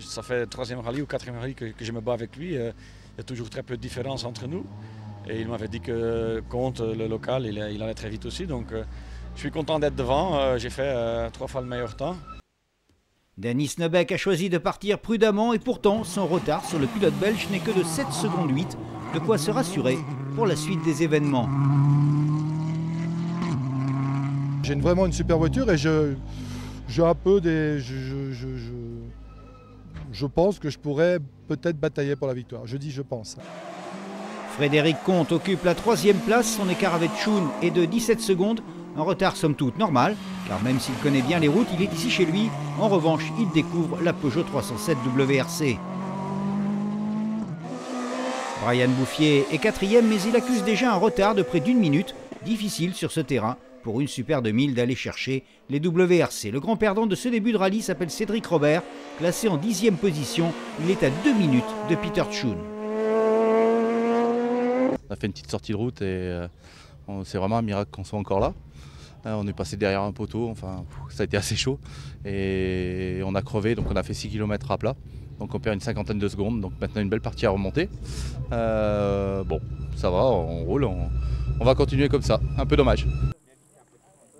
ça fait le 3e rallye ou 4e rallye que je me bats avec lui. Il y a toujours très peu de différence entre nous. Et il m'avait dit que contre le local, il allait très vite aussi. Donc je suis content d'être devant, j'ai fait 3 fois le meilleur temps. Danny Snebeck a choisi de partir prudemment et pourtant son retard sur le pilote belge n'est que de 7 secondes 8, de quoi se rassurer pour la suite des événements. J'ai vraiment une super voiture et j'ai un peu des... Je pense que je pourrais peut-être batailler pour la victoire. Je dis je pense. Frédéric Comte occupe la 3e place, son écart avec Tschun est de 17 secondes. Un retard somme toute normal, car même s'il connaît bien les routes, il est ici chez lui. En revanche, il découvre la Peugeot 307 WRC. Brian Bouffier est 4e, mais il accuse déjà un retard de près d'1 minute. Difficile sur ce terrain pour une Super 2000 d'aller chercher les WRC. Le grand perdant de ce début de rallye s'appelle Cédric Robert, classé en 10e position. Il est à 2 minutes de Peter Tschun. On a fait une petite sortie de route et c'est vraiment un miracle qu'on soit encore là. On est passé derrière un poteau, enfin ça a été assez chaud et on a crevé, donc on a fait 6 km à plat. Donc on perd une 50aine de secondes, donc maintenant une belle partie à remonter. Bon, ça va, on roule, on va continuer comme ça, un peu dommage.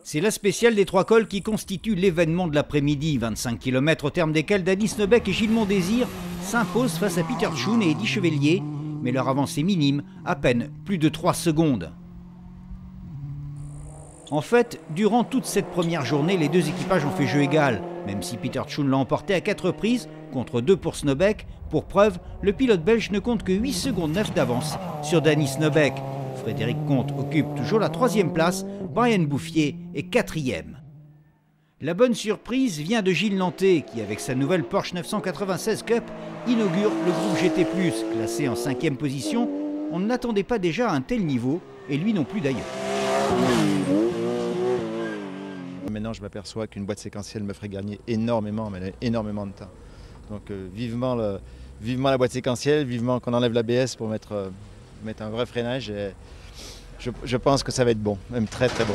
C'est la spéciale des 3 cols qui constitue l'événement de l'après-midi. 25 km au terme desquels Danny Snebeck et Gilles Mondésir s'imposent face à Peter Tschun et Eddy Chevelier, mais leur avancée est minime, à peine plus de 3 secondes. En fait, durant toute cette première journée, les 2 équipages ont fait jeu égal, même si Peter Tschun l'a emporté à 4 reprises, contre 2 pour Snebeck. Pour preuve, le pilote belge ne compte que 8 secondes 9 d'avance sur Danny Snebeck. Frédéric Comte occupe toujours la 3e place, Brian Bouffier est 4e. La bonne surprise vient de Gilles Lanté, qui avec sa nouvelle Porsche 996 Cup inaugure le groupe GT+, classé en 5e position. On ne l'attendait pas déjà à un tel niveau, et lui non plus d'ailleurs. Maintenant, je m'aperçois qu'une boîte séquentielle me ferait gagner énormément, mais énormément de temps. Donc vivement la boîte séquentielle, vivement qu'on enlève l'ABS pour mettre un vrai freinage. Et je pense que ça va être bon, même très très bon.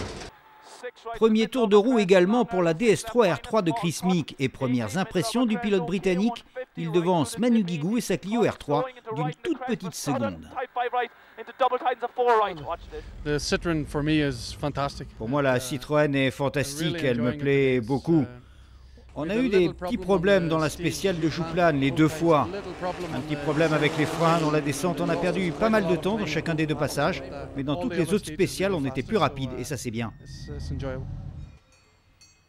Premier tour de roue également pour la DS3 R3 de Chris Meek et premières impressions du pilote britannique. Il devance Manu Guigou et sa Clio R3 d'une toute petite seconde. Pour moi, la Citroën est fantastique, elle me plaît beaucoup. On a eu des petits problèmes dans la spéciale de Jouplane les deux fois. Un petit problème avec les freins dans la descente, on a perdu pas mal de temps dans chacun des deux passages, mais dans toutes les autres spéciales, on était plus rapide et ça c'est bien.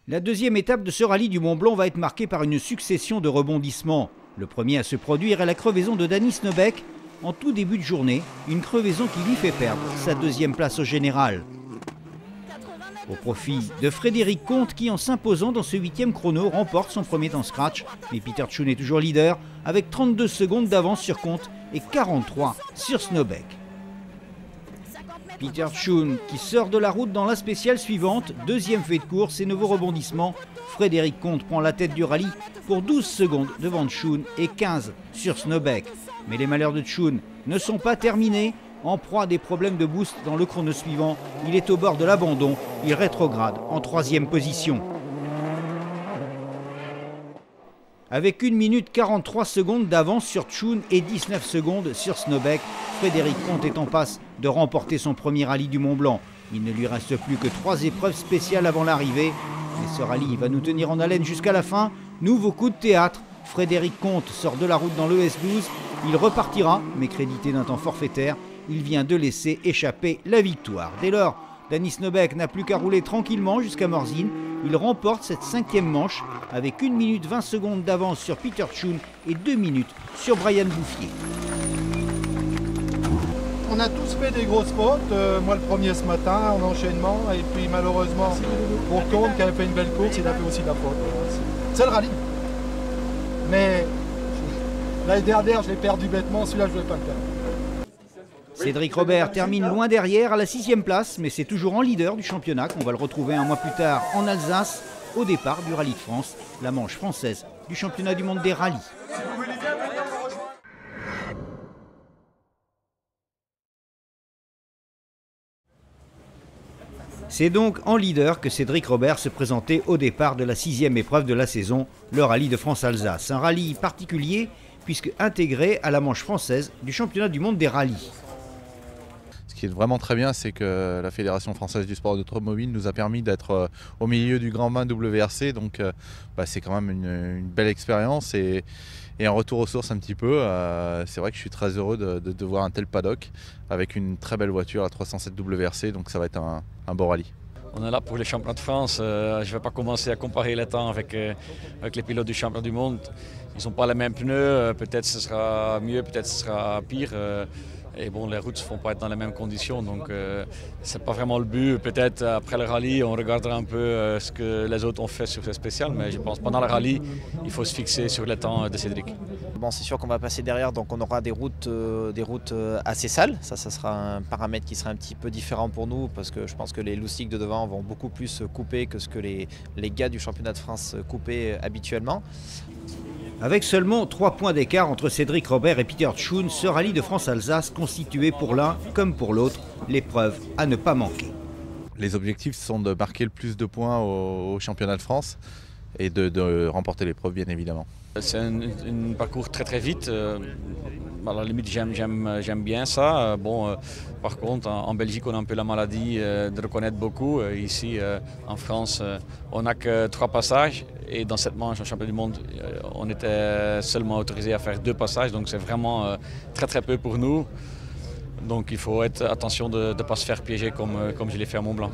La deuxième étape de ce rallye du Mont Blanc va être marquée par une succession de rebondissements. Le premier à se produire est la crevaison de Danny Snobeck en tout début de journée, une crevaison qui lui fait perdre sa deuxième place au général. Au profit de Frédéric Comte qui, en s'imposant dans ce 8e chrono, remporte son premier temps scratch. Mais Peter Tschun est toujours leader avec 32 secondes d'avance sur Comte et 43 sur Snobeck. Peter Tschun qui sort de la route dans la spéciale suivante, deuxième fait de course et nouveau rebondissement. Frédéric Comte prend la tête du rallye pour 12 secondes devant Tschun et 15 sur Snobeck. Mais les malheurs de Tschun ne sont pas terminés. En proie à des problèmes de boost dans le chrono suivant, il est au bord de l'abandon, il rétrograde en 3e position. Avec 1 minute 43 secondes d'avance sur Tschun et 19 secondes sur Snobeck, Frédéric Comte est en passe de remporter son premier rallye du Mont Blanc. Il ne lui reste plus que 3 épreuves spéciales avant l'arrivée. Mais ce rallye va nous tenir en haleine jusqu'à la fin. Nouveau coup de théâtre, Frédéric Comte sort de la route dans le S12. Il repartira, mais crédité d'un temps forfaitaire. Il vient de laisser échapper la victoire. Dès lors, Danny Snobeck n'a plus qu'à rouler tranquillement jusqu'à Morzine. Il remporte cette 5e manche avec 1 minute 20 secondes d'avance sur Peter Tschun et 2 minutes sur Brian Bouffier. On a tous fait des grosses fautes, moi le premier ce matin en enchaînement, et puis malheureusement pour Comte qui avait fait une belle course, il a fait aussi de la faute. C'est le rallye. Mais l'année dernière je l'ai perdu bêtement, celui-là je ne voulais pas le perdre. Cédric Robert termine loin derrière à la 6e place, mais c'est toujours en leader du championnat qu'on va le retrouver un mois plus tard en Alsace, au départ du Rallye de France, la manche française du championnat du monde des rallyes. C'est donc en leader que Cédric Robert se présentait au départ de la 6e épreuve de la saison, le Rallye de France-Alsace. Un rallye particulier puisque intégré à la manche française du championnat du monde des rallyes. Ce qui est vraiment très bien, c'est que la Fédération française du sport automobile nous a permis d'être au milieu du grand bain WRC, donc c'est quand même une belle expérience et un retour aux sources un petit peu. C'est vrai que je suis très heureux de voir un tel paddock avec une très belle voiture, la 307 WRC, donc ça va être un beau rallye. On est là pour les championnats de France. Je ne vais pas commencer à comparer les temps avec les pilotes du championnat du monde. Ils n'ont pas les mêmes pneus, peut-être ce sera mieux, peut-être ce sera pire. Et bon, les routes ne vont pas être dans les mêmes conditions, donc c'est pas vraiment le but. Peut-être après le rallye, on regardera un peu ce que les autres ont fait sur ce spécial, mais je pense que pendant le rallye, il faut se fixer sur le temps de Cédric. Bon, c'est sûr qu'on va passer derrière, donc on aura des routes assez sales. Ça sera un paramètre qui sera un petit peu différent pour nous, parce que je pense que les loustiques de devant vont beaucoup plus couper que ce que les gars du championnat de France coupaient habituellement. Avec seulement 3 points d'écart entre Cédric Robert et Peter Tschun, ce rallye de France-Alsace constituait pour l'un comme pour l'autre l'épreuve à ne pas manquer. Les objectifs sont de marquer le plus de points au championnat de France et de remporter l'épreuve bien évidemment. C'est un parcours très très vite. À la limite j'aime bien ça. Par contre en Belgique on a un peu la maladie de reconnaître beaucoup. Ici en France on n'a que 3 passages et dans cette manche en championnat du monde on était seulement autorisé à faire 2 passages, donc c'est vraiment très très peu pour nous. Donc il faut être attention de ne pas se faire piéger comme je l'ai fait à Mont-Blanc.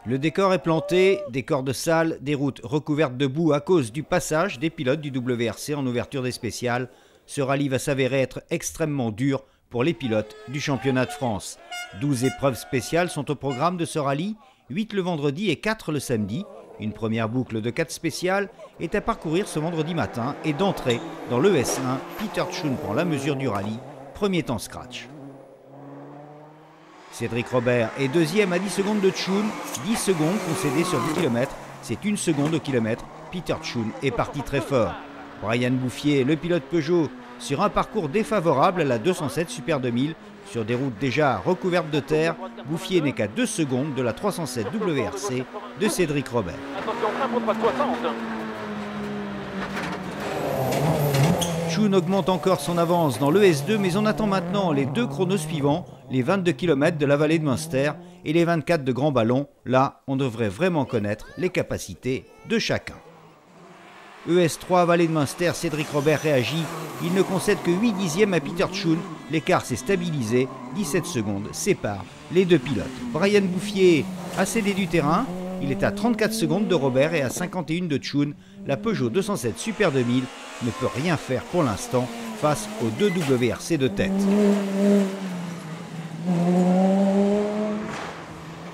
Le décor est planté, décor de salle, des routes recouvertes de boue à cause du passage des pilotes du WRC en ouverture des spéciales. Ce rallye va s'avérer être extrêmement dur pour les pilotes du championnat de France. 12 épreuves spéciales sont au programme de ce rallye, 8 le vendredi et 4 le samedi. Une première boucle de 4 spéciales est à parcourir ce vendredi matin et d'entrée dans le S1, Peter Tschun prend la mesure du rallye, premier temps scratch. Cédric Robert est deuxième à 10 secondes de Tchoun, 10 secondes concédées sur 10 km, c'est 1 seconde au kilomètre. Peter Tchoun est parti très fort. Brian Bouffier, le pilote Peugeot, sur un parcours défavorable à la 207 Super 2000, sur des routes déjà recouvertes de terre, Bouffier n'est qu'à 2 secondes de la 307 WRC de Cédric Robert. Attention, frein pour pas 60. Tchoun augmente encore son avance dans l'ES2, mais on attend maintenant les 2 chronos suivants, les 22 km de la vallée de Münster et les 24 de Grand Ballon. Là, on devrait vraiment connaître les capacités de chacun. ES3, vallée de Münster, Cédric Robert réagit. Il ne concède que 8 dixièmes à Peter Tchoun. L'écart s'est stabilisé. 17 secondes séparent les deux pilotes. Brian Bouffier a cédé du terrain. Il est à 34 secondes de Robert et à 51 de Tchoun. La Peugeot 207 Super 2000 ne peut rien faire pour l'instant face aux 2 WRC de tête.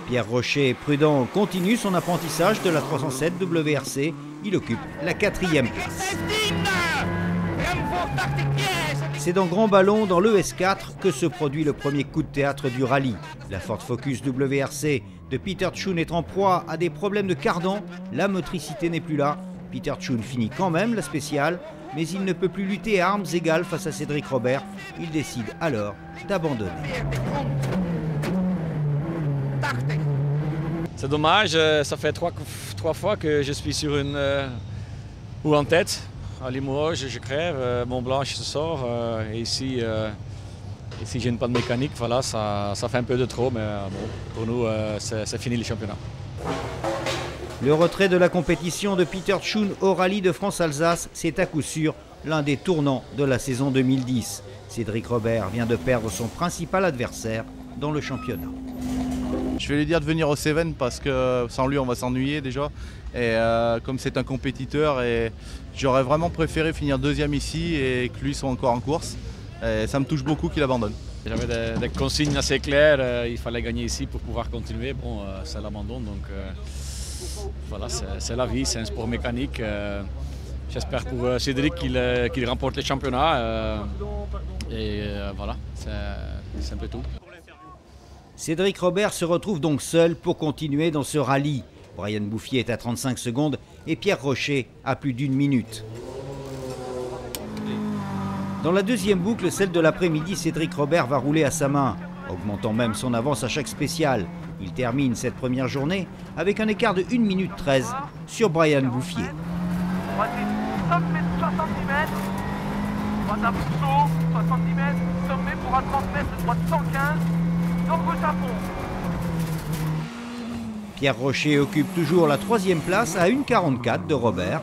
Pierre Rocher, prudent, continue son apprentissage de la 307 WRC. Il occupe la 4e place. C'est dans Grand Ballon, dans l'ES4, que se produit le premier coup de théâtre du rallye. La Ford Focus WRC de Peter Tchoun est en proie à des problèmes de cardan. La motricité n'est plus là. Peter Tchoun finit quand même la spéciale, mais il ne peut plus lutter à armes égales face à Cédric Robert. Il décide alors d'abandonner. C'est dommage, ça fait trois fois que je suis sur une ou en tête. À Limoges, je crève, Mont-Blanc, je sors. Et ici j'ai une panne mécanique, voilà, ça fait un peu de trop, mais bon, pour nous, c'est fini le championnat. Le retrait de la compétition de Peter Tchoun au rallye de France-Alsace, c'est à coup sûr l'un des tournants de la saison 2010. Cédric Robert vient de perdre son principal adversaire dans le championnat. Je vais lui dire de venir au Cévennes parce que sans lui on va s'ennuyer déjà. Et comme c'est un compétiteur, et j'aurais vraiment préféré finir deuxième ici et que lui soit encore en course. Et ça me touche beaucoup qu'il abandonne. J'avais des consignes assez claires, il fallait gagner ici pour pouvoir continuer. Bon, c'est l'abandon, donc voilà, c'est la vie, c'est un sport mécanique. J'espère pour Cédric qu'il remporte le championnat. Voilà, c'est un peu tout. Cédric Robert se retrouve donc seul pour continuer dans ce rallye. Brian Bouffier est à 35 secondes et Pierre Rocher à plus d'1 minute. Dans la deuxième boucle, celle de l'après-midi, Cédric Robert va rouler à sa main, augmentant même son avance à chaque spéciale. Il termine cette première journée avec un écart de 1 minute 13 sur Brian Bouffier. Voici 60 cm. Droite à bout de saut, 60 cm. Sommet pour un 30 mètres de droite 115. Nombreux tapons. Pierre Rocher occupe toujours la 3e place à 1,44 de Robert.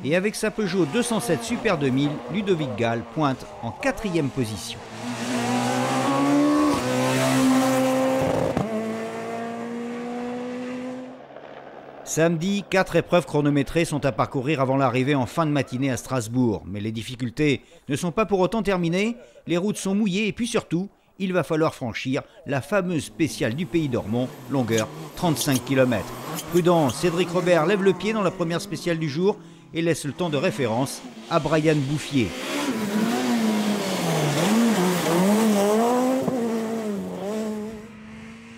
Et avec sa Peugeot 207 Super 2000, Ludovic Gall pointe en 4e position. Samedi, 4 épreuves chronométrées sont à parcourir avant l'arrivée en fin de matinée à Strasbourg. Mais les difficultés ne sont pas pour autant terminées. Les routes sont mouillées et puis surtout, il va falloir franchir la fameuse spéciale du Pays d'Ormont, longueur 35 km. Prudent, Cédric Robert lève le pied dans la première spéciale du jour et laisse le temps de référence à Brian Bouffier.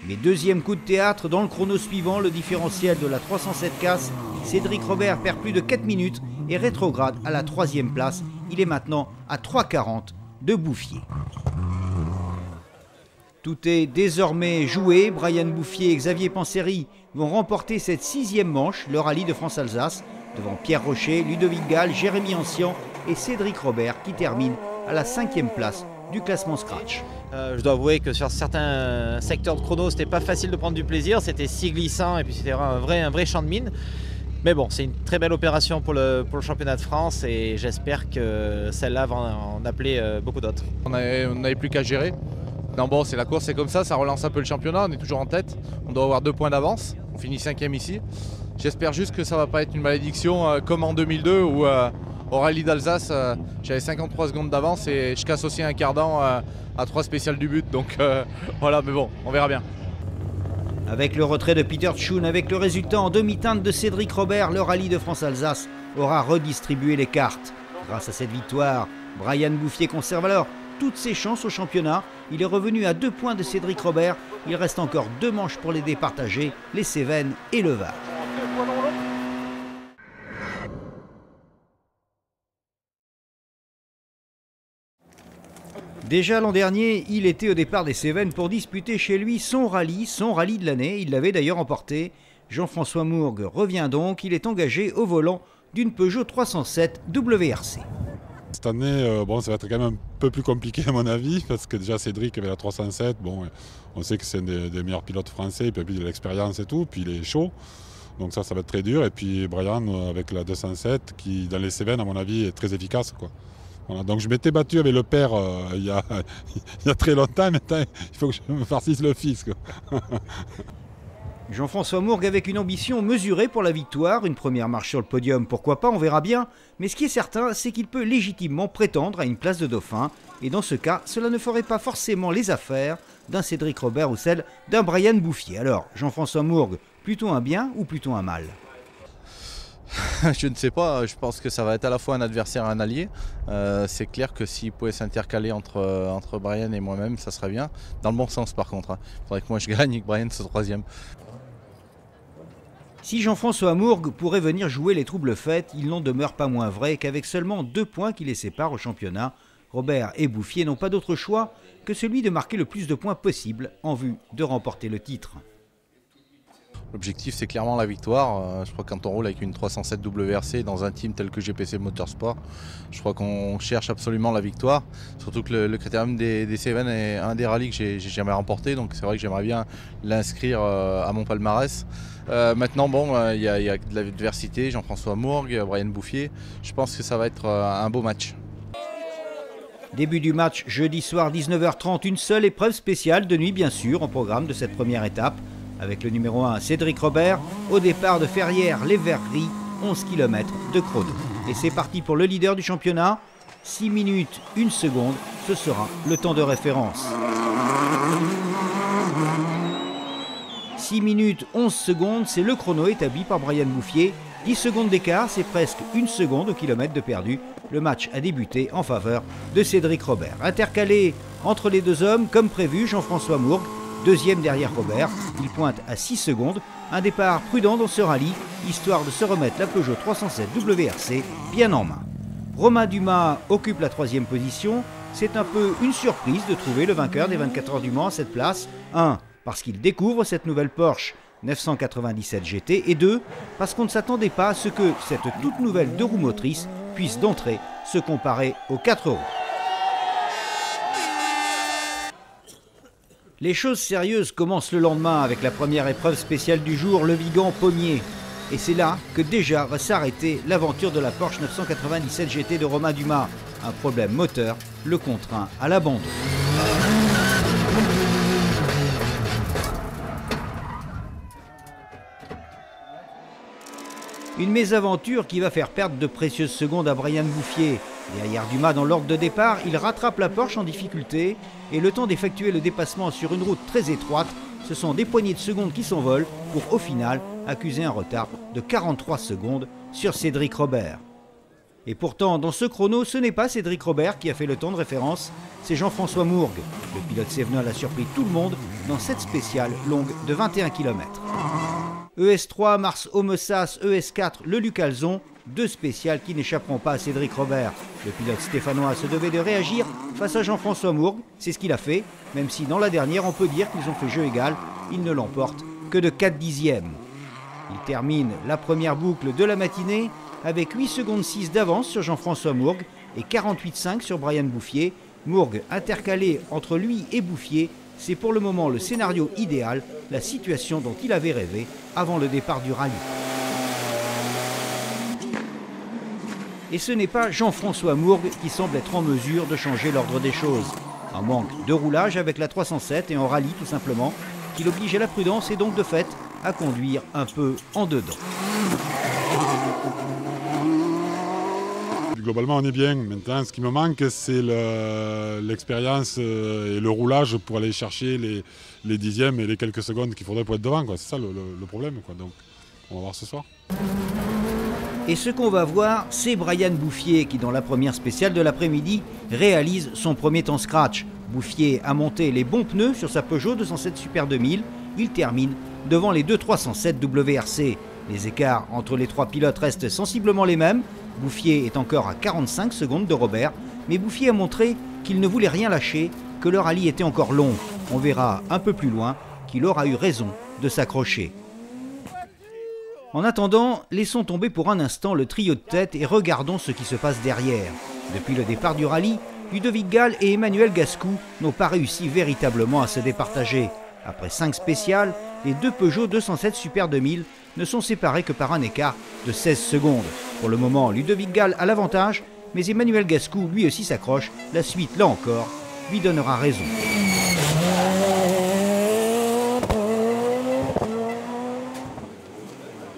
Mais deuxième coup de théâtre dans le chrono suivant, le différentiel de la 307 casse. Cédric Robert perd plus de 4 minutes et rétrograde à la 3e place. Il est maintenant à 3,40 de Bouffier. Tout est désormais joué. Brian Bouffier et Xavier Panseri vont remporter cette 6e manche, le rallye de France-Alsace, devant Pierre Rocher, Ludovic Gall, Jérémy Ancien et Cédric Robert qui termine à la 5e place du classement Scratch. Je dois avouer que sur certains secteurs de chrono, c'était pas facile de prendre du plaisir, c'était si glissant et puis c'était un vrai champ de mine. Mais bon, c'est une très belle opération pour le championnat de France et j'espère que celle-là va en appeler beaucoup d'autres. On n'avait plus qu'à gérer. Non bon, c'est la course, c'est comme ça relance un peu le championnat, on est toujours en tête. On doit avoir 2 points d'avance, on finit 5e ici. J'espère juste que ça va pas être une malédiction comme en 2002 où au rallye d'Alsace, j'avais 53 secondes d'avance et je casse aussi un cardan à 3 spéciales du but. Donc voilà, mais bon, on verra bien. Avec le retrait de Peter Tchoun, avec le résultat en demi-teinte de Cédric Robert, le rallye de France-Alsace aura redistribué les cartes. Grâce à cette victoire, Brian Bouffier conserve alors toutes ses chances au championnat. Il est revenu à 2 points de Cédric Robert. Il reste encore 2 manches pour les départager, les Cévennes et le Var. Déjà l'an dernier, il était au départ des Cévennes pour disputer chez lui son rallye de l'année. Il l'avait d'ailleurs emporté. Jean-François Mourgue revient donc. Il est engagé au volant d'une Peugeot 307 WRC. Cette année, ça va être quand même un peu plus compliqué à mon avis, parce que déjà Cédric avait la 307. On sait que c'est un des meilleurs pilotes français, puis il a de l'expérience et tout, puis il est chaud. Donc ça va être très dur. Et puis Brian avec la 207, qui dans les Cévennes, à mon avis, est très efficace, quoi. Voilà, donc je m'étais battu avec le père il y a très longtemps, maintenant il faut que je me farcisse le fils, quoi. Jean-François Mourgue avec une ambition mesurée pour la victoire, une première marche sur le podium, pourquoi pas, on verra bien. Mais ce qui est certain, c'est qu'il peut légitimement prétendre à une place de dauphin. Et dans ce cas, cela ne ferait pas forcément les affaires d'un Cédric Robert ou celle d'un Brian Bouffier. Alors, Jean-François Mourgue, plutôt un bien ou plutôt un mal ? Je ne sais pas, je pense que ça va être à la fois un adversaire et un allié. C'est clair que s'il pouvait s'intercaler entre Brian et moi-même, ça serait bien. Dans le bon sens par contre. Il faudrait que moi je gagne et que Brian soit 3e. Si Jean-François Mourgue pourrait venir jouer les troubles faits, il n'en demeure pas moins vrai qu'avec seulement 2 points qui les séparent au championnat, Robert et Bouffier n'ont pas d'autre choix que celui de marquer le plus de points possible en vue de remporter le titre. L'objectif c'est clairement la victoire. Je crois que quand on roule avec une 307 WRC dans un team tel que GPC Motorsport, je crois qu'on cherche absolument la victoire. Surtout que le Critérium des Cévennes est un des rallyes que j'ai jamais remporté, donc c'est vrai que j'aimerais bien l'inscrire à mon palmarès. Maintenant il y a de l'adversité, Jean-François Mourgue, Brian Bouffier. Je pense que ça va être un beau match. Début du match jeudi soir 19h30, une seule épreuve spéciale de nuit bien sûr en programme de cette première étape. Avec le numéro 1 Cédric Robert, au départ de Ferrières-les-Verreries, 11 km de chrono. Et c'est parti pour le leader du championnat, 6 minutes 1 seconde, ce sera le temps de référence. 6 minutes 11 secondes, c'est le chrono établi par Brian Bouffier. 10 secondes d'écart, c'est presque 1 seconde au kilomètre de perdu. Le match a débuté en faveur de Cédric Robert. Intercalé entre les deux hommes, comme prévu, Jean-François Mourgue, 2e derrière Robert, il pointe à 6 secondes, un départ prudent dans ce rallye, histoire de se remettre la Peugeot 307 WRC bien en main. Romain Dumas occupe la 3e position, c'est un peu une surprise de trouver le vainqueur des 24 heures du Mans à cette place. 1. Parce qu'il découvre cette nouvelle Porsche 997 GT et 2. Parce qu'on ne s'attendait pas à ce que cette toute nouvelle 2 roues motrices puisse d'entrée se comparer aux 4 roues. Les choses sérieuses commencent le lendemain avec la première épreuve spéciale du jour, le Vigan-Pommier. Et c'est là que déjà va s'arrêter l'aventure de la Porsche 997 GT de Romain Dumas. Un problème moteur le contraint à l'abandon. Une mésaventure qui va faire perdre de précieuses secondes à Brian Bouffier. Derrière Dumas dans l'ordre de départ, il rattrape la Porsche en difficulté et le temps d'effectuer le dépassement sur une route très étroite, ce sont des poignées de secondes qui s'envolent pour au final accuser un retard de 43 secondes sur Cédric Robert. Et pourtant, dans ce chrono, ce n'est pas Cédric Robert qui a fait le temps de référence, c'est Jean-François Mourgue. Le pilote cévenol a surpris tout le monde dans cette spéciale longue de 21 km. ES3, Mars Homesas, ES4, le Lucalzon, 2 spéciales qui n'échapperont pas à Cédric Robert. Le pilote stéphanois se devait de réagir face à Jean-François Mourgue, c'est ce qu'il a fait, même si dans la dernière on peut dire qu'ils ont fait jeu égal, ils ne l'emportent que de 4 dixièmes. Il termine la première boucle de la matinée avec 8 secondes 6 d'avance sur Jean-François Mourgue et 48,5 sur Brian Bouffier. Mourgue intercalé entre lui et Bouffier, c'est pour le moment le scénario idéal, la situation dont il avait rêvé avant le départ du rallye. Et ce n'est pas Jean-François Mourgue qui semble être en mesure de changer l'ordre des choses. Un manque de roulage avec la 307 et en rallye tout simplement, qui l'oblige à la prudence et donc de fait à conduire un peu en dedans. Globalement on est bien, maintenant ce qui me manque c'est l'expérience et le roulage pour aller chercher les dixièmes et les quelques secondes qu'il faudrait pour être devant, c'est ça le problème, donc on va voir ce soir. Et ce qu'on va voir, c'est Brian Bouffier qui, dans la première spéciale de l'après-midi, réalise son premier temps scratch. Bouffier a monté les bons pneus sur sa Peugeot 207 Super 2000. Il termine devant les deux 307 WRC. Les écarts entre les trois pilotes restent sensiblement les mêmes. Bouffier est encore à 45 secondes de Robert, mais Bouffier a montré qu'il ne voulait rien lâcher, que le rallye était encore long. On verra un peu plus loin qu'il aura eu raison de s'accrocher. En attendant, laissons tomber pour un instant le trio de tête et regardons ce qui se passe derrière. Depuis le départ du rallye, Ludovic Gall et Emmanuel Gascou n'ont pas réussi véritablement à se départager. Après 5 spéciales, les deux Peugeot 207 Super 2000 ne sont séparés que par un écart de 16 secondes. Pour le moment, Ludovic Gall a l'avantage, mais Emmanuel Gascou lui aussi s'accroche. La suite, là encore, lui donnera raison.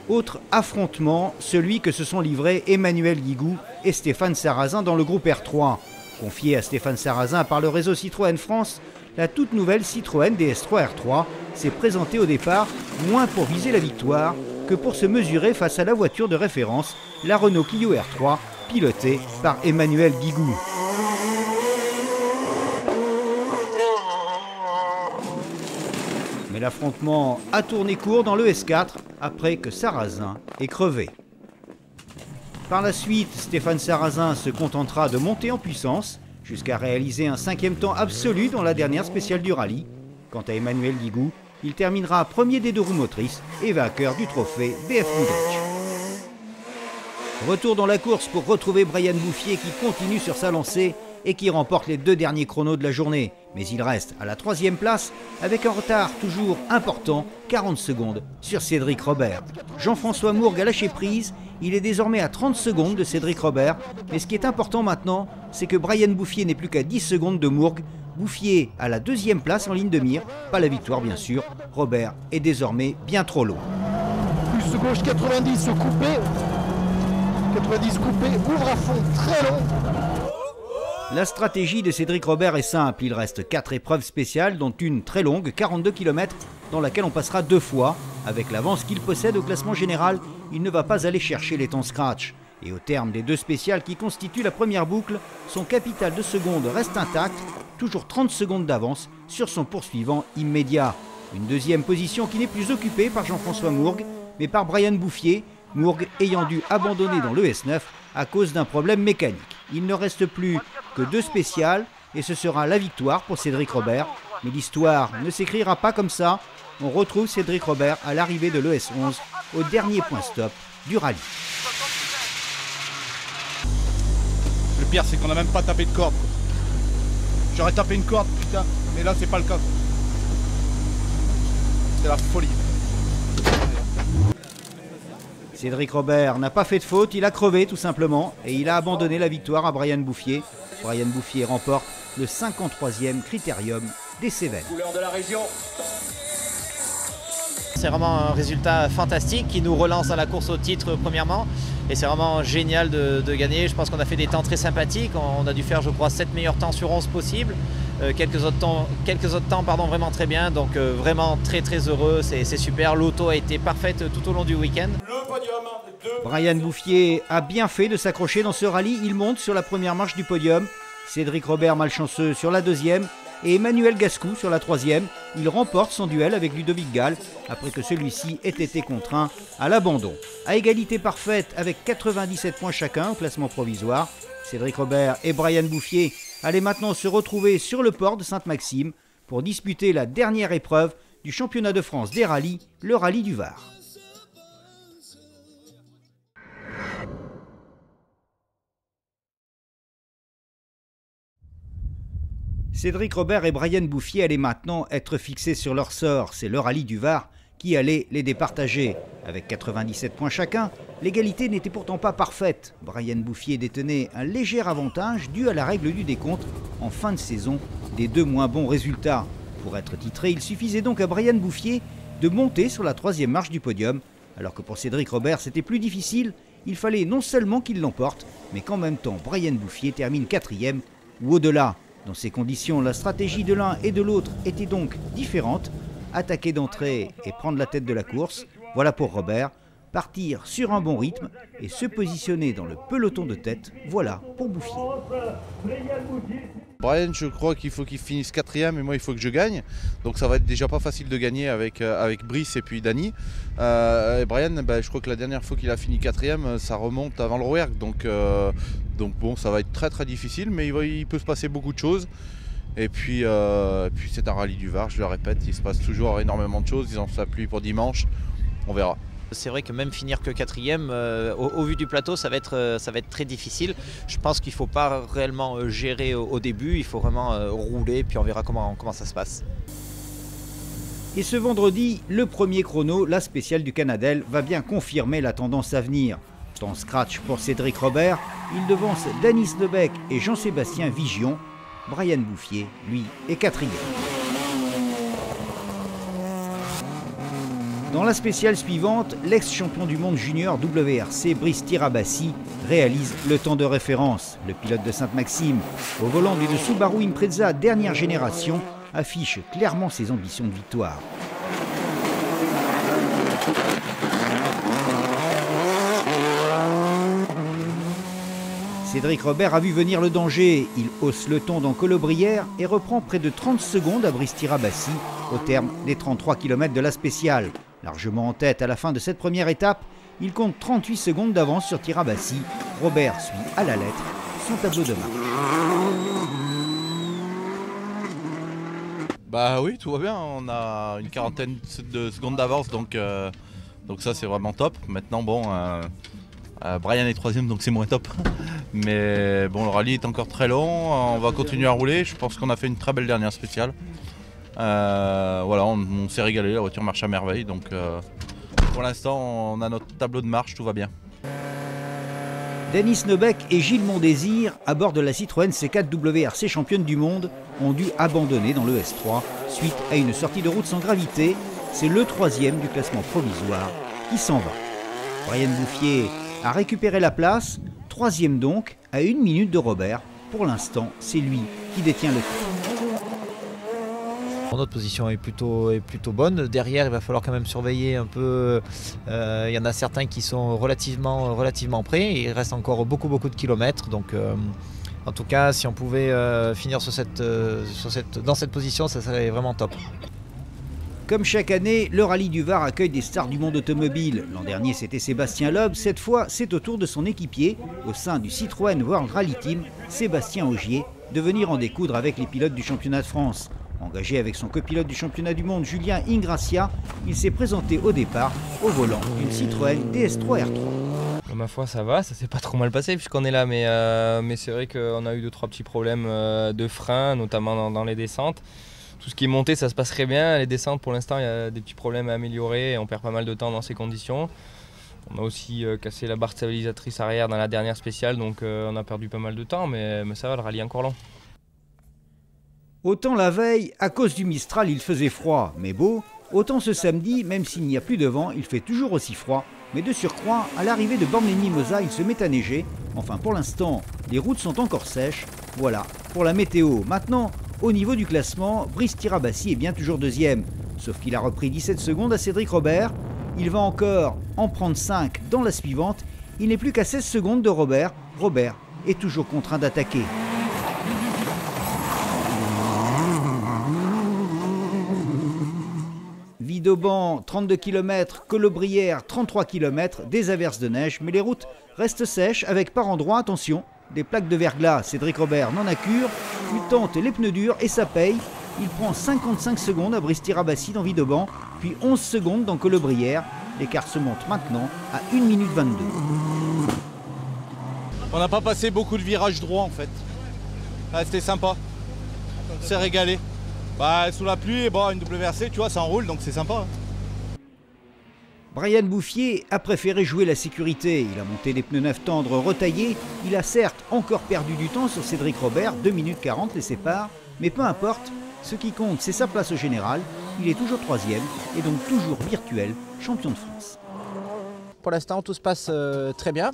Autre affrontement, celui que se sont livrés Emmanuel Guigou et Stéphane Sarrazin dans le groupe R3. Confié à Stéphane Sarrazin par le réseau Citroën France, la toute nouvelle Citroën DS3 R3 s'est présentée au départ moins pour viser la victoire que pour se mesurer face à la voiture de référence, la Renault Clio R3, pilotée par Emmanuel Guigou. Mais l'affrontement a tourné court dans le S4 après que Sarrazin ait crevé. Par la suite, Stéphane Sarrazin se contentera de monter en puissance jusqu'à réaliser un 5e temps absolu dans la dernière spéciale du rallye. Quant à Emmanuel Guigou, il terminera premier des deux roues motrices et vainqueur du trophée BF Goodrich. Retour dans la course pour retrouver Brian Bouffier qui continue sur sa lancée et qui remporte les 2 derniers chronos de la journée. Mais il reste à la 3e place avec un retard toujours important, 40 secondes sur Cédric Robert. Jean-François Mourgue a lâché prise, il est désormais à 30 secondes de Cédric Robert. Mais ce qui est important maintenant, c'est que Brian Bouffier n'est plus qu'à 10 secondes de Mourgue. Bouffier à la 2e place en ligne de mire, pas la victoire bien sûr. Robert est désormais bien trop loin. Plus gauche 90 coupé, 90 coupé, ouvre à fond, très long. La stratégie de Cédric Robert est simple, il reste 4 épreuves spéciales, dont une très longue, 42 km, dans laquelle on passera 2 fois. Avec l'avance qu'il possède au classement général, il ne va pas aller chercher les temps scratch. Et au terme des 2 spéciales qui constituent la première boucle, son capital de seconde reste intact, toujours 30 secondes d'avance sur son poursuivant immédiat. Une 2e position qui n'est plus occupée par Jean-François Mourgue, mais par Brian Bouffier, Mourgue ayant dû abandonner dans le S9 à cause d'un problème mécanique. Il ne reste plus que 2 spéciales et ce sera la victoire pour Cédric Robert. Mais l'histoire ne s'écrira pas comme ça. On retrouve Cédric Robert à l'arrivée de l'ES11 au dernier point stop du rallye. Le pire, c'est qu'on n'a même pas tapé de corde. J'aurais tapé une corde, putain, mais là, c'est pas le cas. C'est la folie. Cédric Robert n'a pas fait de faute, il a crevé tout simplement et il a abandonné la victoire à Brian Bouffier. Brian Bouffier remporte le 53e critérium des Cévennes. Couleur de la région. C'est vraiment un résultat fantastique qui nous relance à la course au titre premièrement. Et c'est vraiment génial de gagner. Je pense qu'on a fait des temps très sympathiques. On a dû faire, je crois, 7 meilleurs temps sur 11 possibles. Quelques autres temps vraiment très bien. Donc vraiment très heureux. C'est super. L'auto a été parfaite tout au long du week-end. Brian Bouffier a bien fait de s'accrocher dans ce rallye. Il monte sur la première marche du podium. Cédric Robert malchanceux sur la 2e. Et Emmanuel Gascou sur la 3e. Il remporte son duel avec Ludovic Gall après que celui-ci ait été contraint à l'abandon. À égalité parfaite avec 97 points chacun au classement provisoire, Cédric Robert et Brian Bouffier allaient maintenant se retrouver sur le port de Sainte-Maxime pour disputer la dernière épreuve du championnat de France des rallyes, le rallye du Var. Cédric Robert et Brian Bouffier allaient maintenant être fixés sur leur sort. C'est le rallye du Var qui allait les départager. Avec 97 points chacun, l'égalité n'était pourtant pas parfaite. Brian Bouffier détenait un léger avantage dû à la règle du décompte en fin de saison des 2 moins bons résultats. Pour être titré, il suffisait donc à Brian Bouffier de monter sur la 3e marche du podium. Alors que pour Cédric Robert, c'était plus difficile. Il fallait non seulement qu'il l'emporte, mais qu'en même temps, Brian Bouffier termine 4e ou au-delà. Dans ces conditions, la stratégie de l'un et de l'autre était donc différente. Attaquer d'entrée et prendre la tête de la course, voilà pour Robert. Partir sur un bon rythme et se positionner dans le peloton de tête, voilà pour Bouffier. Brian, je crois qu'il faut qu'il finisse 4e et moi il faut que je gagne. Donc ça va être déjà pas facile de gagner avec Brice et puis Dany. Et Brian, je crois que la dernière fois qu'il a fini 4e, ça remonte avant le Rouergue. Donc bon, ça va être très très difficile, mais il peut se passer beaucoup de choses. Et puis c'est un rallye du Var, je le répète, il se passe toujours énormément de choses. Ils ont sa pluie pour dimanche, on verra. C'est vrai que même finir que 4e, au vu du plateau, ça va être très difficile. Je pense qu'il ne faut pas réellement gérer au début, il faut vraiment rouler, puis on verra comment ça se passe. Et ce vendredi, le premier chrono, la spéciale du Canadel, va bien confirmer la tendance à venir. Temps scratch pour Cédric Robert, il devance Dany Snebec et Jean-Sébastien Vigion. Brian Bouffier, lui, est 4e. Dans la spéciale suivante, l'ex-champion du monde junior WRC Brice Tirabassi réalise le temps de référence. Le pilote de Sainte-Maxime, au volant d'une Subaru Impreza dernière génération, affiche clairement ses ambitions de victoire. Cédric Robert a vu venir le danger, il hausse le ton dans Colobrières et reprend près de 30 secondes à Brice Tirabassi au terme des 33 km de la spéciale. Largement en tête à la fin de cette première étape, il compte 38 secondes d'avance sur Tirabassi. Robert suit à la lettre son tableau de marque. Oui, tout va bien, on a une quarantaine de secondes d'avance, donc ça c'est vraiment top. Maintenant Brian est 3e, donc c'est moins top. Mais bon, le rallye est encore très long, on va continuer à rouler. Je pense qu'on a fait une très belle dernière spéciale. Voilà, on s'est régalé, la voiture marche à merveille. Donc pour l'instant, on a notre tableau de marche, tout va bien. Dany Snebec et Gilles Mondésir, à bord de la Citroën C4 WRC championne du monde, ont dû abandonner dans le S3 suite à une sortie de route sans gravité. C'est le 3e du classement provisoire qui s'en va. Brian Bouffier a récupéré la place, 3e donc, à 1 minute de Robert. Pour l'instant, c'est lui qui détient le titre. Notre position est plutôt bonne. Derrière, il va falloir quand même surveiller un peu. Il y en a certains qui sont relativement près. Il reste encore beaucoup de kilomètres. Donc, en tout cas, si on pouvait finir dans cette position, ça serait vraiment top. Comme chaque année, le rallye du Var accueille des stars du monde automobile. L'an dernier, c'était Sébastien Loeb. Cette fois, c'est au tour de son équipier, au sein du Citroën World Rally Team, Sébastien Ogier, de venir en découdre avec les pilotes du championnat de France. Engagé avec son copilote du championnat du monde, Julien Ingracia, il s'est présenté au départ au volant d'une Citroën DS3 R3. Ma foi, ça va, ça s'est pas trop mal passé puisqu'on est là, mais c'est vrai qu'on a eu 2-3 petits problèmes de frein, notamment dans les descentes. Tout ce qui est monté, ça se passe très bien. Les descentes, pour l'instant, il y a des petits problèmes à améliorer et on perd pas mal de temps dans ces conditions. On a aussi cassé la barre stabilisatrice arrière dans la dernière spéciale, donc on a perdu pas mal de temps, mais ça va, le rallye est encore long. Autant la veille, à cause du Mistral, il faisait froid, mais beau. Autant ce samedi, même s'il n'y a plus de vent, il fait toujours aussi froid. Mais de surcroît, à l'arrivée de Bormes-les-Mimosas, il se met à neiger. Enfin, pour l'instant, les routes sont encore sèches. Voilà, pour la météo. Maintenant, au niveau du classement, Brice Tirabassi est bien toujours 2e. Sauf qu'il a repris 17 secondes à Cédric Robert. Il va encore en prendre 5 dans la suivante. Il n'est plus qu'à 16 secondes de Robert. Robert est toujours contraint d'attaquer. Vidauban, 32 km, Colobrières, 33 km, des averses de neige, mais les routes restent sèches avec par endroits, attention, des plaques de verglas. Cédric Robert n'en a cure, il tente les pneus durs et ça paye. Il prend 55 secondes à Brice Tirabassi dans Vidauban, puis 11 secondes dans Colobrières. L'écart se monte maintenant à 1 minute 22. On n'a pas passé beaucoup de virages droits en fait. C'était sympa, on s'est régalé. Sous la pluie, une WRC, tu vois, ça enroule, donc c'est sympa. Brian Bouffier a préféré jouer la sécurité. Il a monté des pneus neufs tendres retaillés. Il a certes encore perdu du temps sur Cédric Robert, 2 minutes 40 les séparent. Mais peu importe, ce qui compte, c'est sa place au général. Il est toujours 3e et donc toujours virtuel champion de France. Pour l'instant, tout se passe très bien.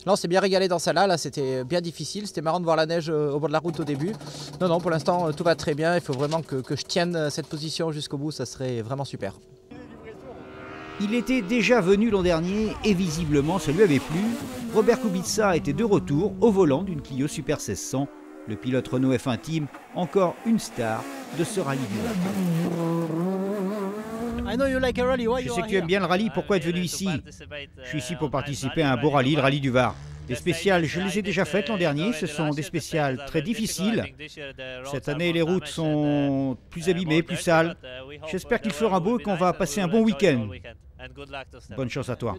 Là, on s'est bien régalé dans celle-là. Là, c'était bien difficile. C'était marrant de voir la neige au bord de la route au début. Non, pour l'instant, tout va très bien. Il faut vraiment que je tienne cette position jusqu'au bout. Ça serait vraiment super. Il était déjà venu l'an dernier et visiblement ça lui avait plu. Robert Kubica était de retour au volant d'une Clio Super 1600. Le pilote Renault F1 Team, encore une star de ce rallye du Var. Je sais que tu aimes bien le rallye, pourquoi être venu ici? Je suis ici pour participer à un beau rallye, le rallye du Var. Les spéciales, je les ai déjà faites l'an dernier, ce sont des spéciales très difficiles. Cette année, les routes sont plus abîmées, plus sales. J'espère qu'il fera beau et qu'on va passer un bon week-end. Bonne chance à toi.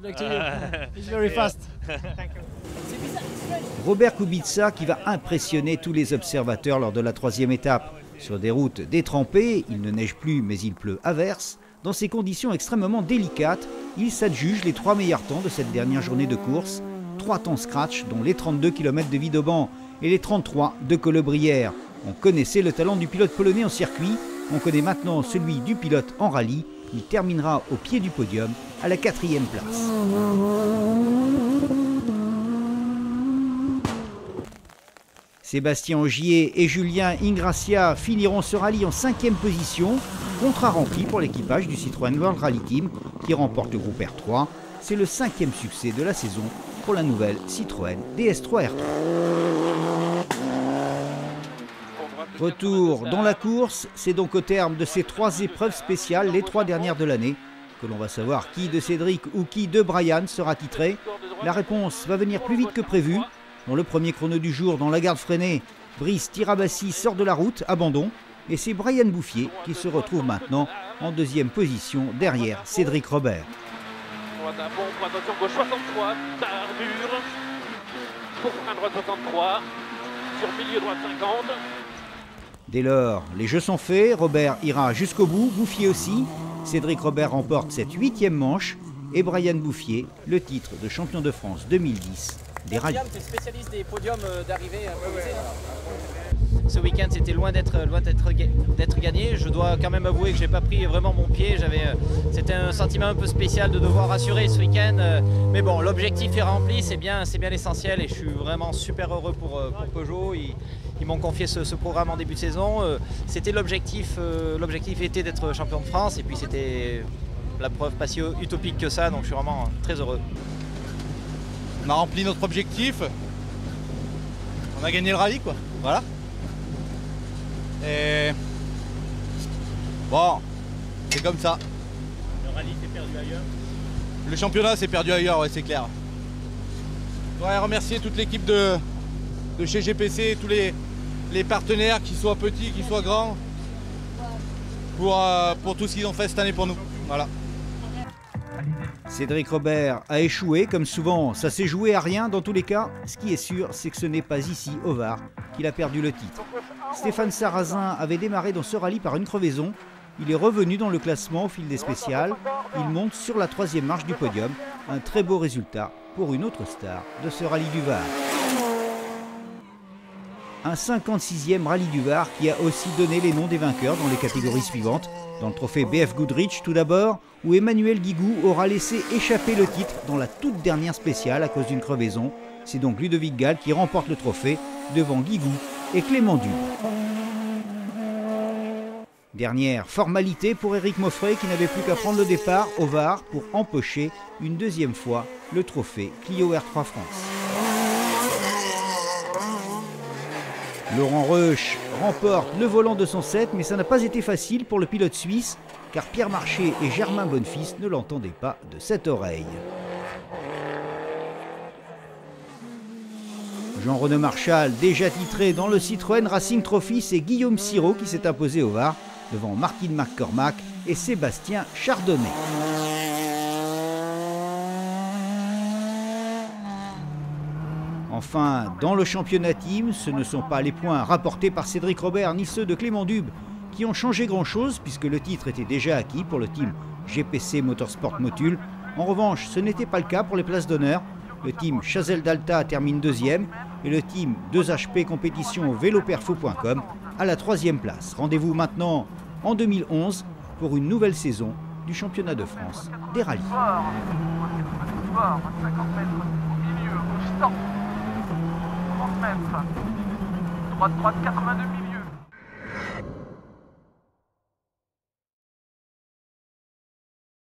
Robert Kubica qui va impressionner tous les observateurs lors de la 3e étape. Sur des routes détrempées, il ne neige plus mais il pleut à verse. Dans ces conditions extrêmement délicates, il s'adjuge les 3 meilleurs temps de cette dernière journée de course. 3 temps scratch, dont les 32 km de Vidauban et les 33 de Collebrières. On connaissait le talent du pilote polonais en circuit, on connaît maintenant celui du pilote en rallye. Il terminera au pied du podium à la 4e place. Sébastien Ogier et Julien Ingrassia finiront ce rallye en 5e position. Contrat rempli pour l'équipage du Citroën World Rally Team qui remporte le groupe R3. C'est le 5e succès de la saison pour la nouvelle Citroën DS3 R3. Retour dans la course, c'est donc au terme de ces 3 épreuves spéciales, les 3 dernières de l'année, que l'on va savoir qui de Cédric ou qui de Brian sera titré. La réponse va venir plus vite que prévu. Dans le premier chrono du jour, dans la garde freinée, Brice Tirabassi sort de la route, abandon, et c'est Brian Bouffier qui se retrouve maintenant en 2e position derrière Cédric Robert. Un bon point d'attention gauche 63, ça ardure. Pour frein droite 63, sur milieu droite 50. Dès lors, les jeux sont faits, Robert ira jusqu'au bout, Bouffier aussi. Cédric Robert remporte cette 8e manche et Brian Bouffier le titre de champion de France 2010 des rallyes. Tu es spécialiste des podiums d'arrivée improvisés. Ce week-end, c'était loin d'être gagné. Je dois quand même avouer que j'ai pas pris vraiment mon pied. C'était un sentiment un peu spécial de devoir assurer ce week-end. Mais bon, l'objectif est rempli, c'est bien l'essentiel et je suis vraiment super heureux pour Peugeot. Ils m'ont confié ce programme en début de saison. C'était l'objectif était d'être champion de France et puis c'était la preuve pas si utopique que ça, donc je suis vraiment très heureux. On a rempli notre objectif. On a gagné le rallye, quoi. Voilà. Et bon, c'est comme ça. Le rallye s'est perdu ailleurs. Le championnat s'est perdu ailleurs, ouais, c'est clair. Je voudrais remercier toute l'équipe de chez GPC, tous les partenaires, qu'ils soient petits, qu'ils soient grands, pour tout ce qu'ils ont fait cette année pour nous. Voilà. Cédric Robert a échoué, comme souvent, ça s'est joué à rien dans tous les cas. Ce qui est sûr, c'est que ce n'est pas ici, au Var, qu'il a perdu le titre. Stéphane Sarrazin avait démarré dans ce rallye par une crevaison. Il est revenu dans le classement au fil des spéciales. Il monte sur la 3e marche du podium. Un très beau résultat pour une autre star de ce rallye du Var. Un 56e rallye du Var qui a aussi donné les noms des vainqueurs dans les catégories suivantes. Dans le trophée BF Goodrich tout d'abord, où Emmanuel Guigou aura laissé échapper le titre dans la toute dernière spéciale à cause d'une crevaison. C'est donc Ludovic Gall qui remporte le trophée devant Guigou et Clément Dube. Dernière formalité pour Éric Moffret qui n'avait plus qu'à prendre le départ au Var pour empocher une 2e fois le trophée Clio R3 France. Laurent Reusch remporte le volant de son set, mais ça n'a pas été facile pour le pilote suisse, car Pierre Marché et Germain Bonnefils ne l'entendaient pas de cette oreille. Jean-René Marchal, déjà titré dans le Citroën Racing Trophy, c'est Guillaume Sirot qui s'est imposé au Var, devant Martin McCormack et Sébastien Chardonnay. Enfin, dans le championnat team, ce ne sont pas les points rapportés par Cédric Robert ni ceux de Clément Dube qui ont changé grand-chose puisque le titre était déjà acquis pour le team GPC Motorsport Motul. En revanche, ce n'était pas le cas pour les places d'honneur. Le team Chazelle d'Alta termine 2e et le team 2HP Compétition Véloperfo.com à la 3e place. Rendez-vous maintenant en 2011 pour une nouvelle saison du championnat de France des rallyes. 50 mètres au milieu, au stop. 30 mètres. Droite, 82 mm.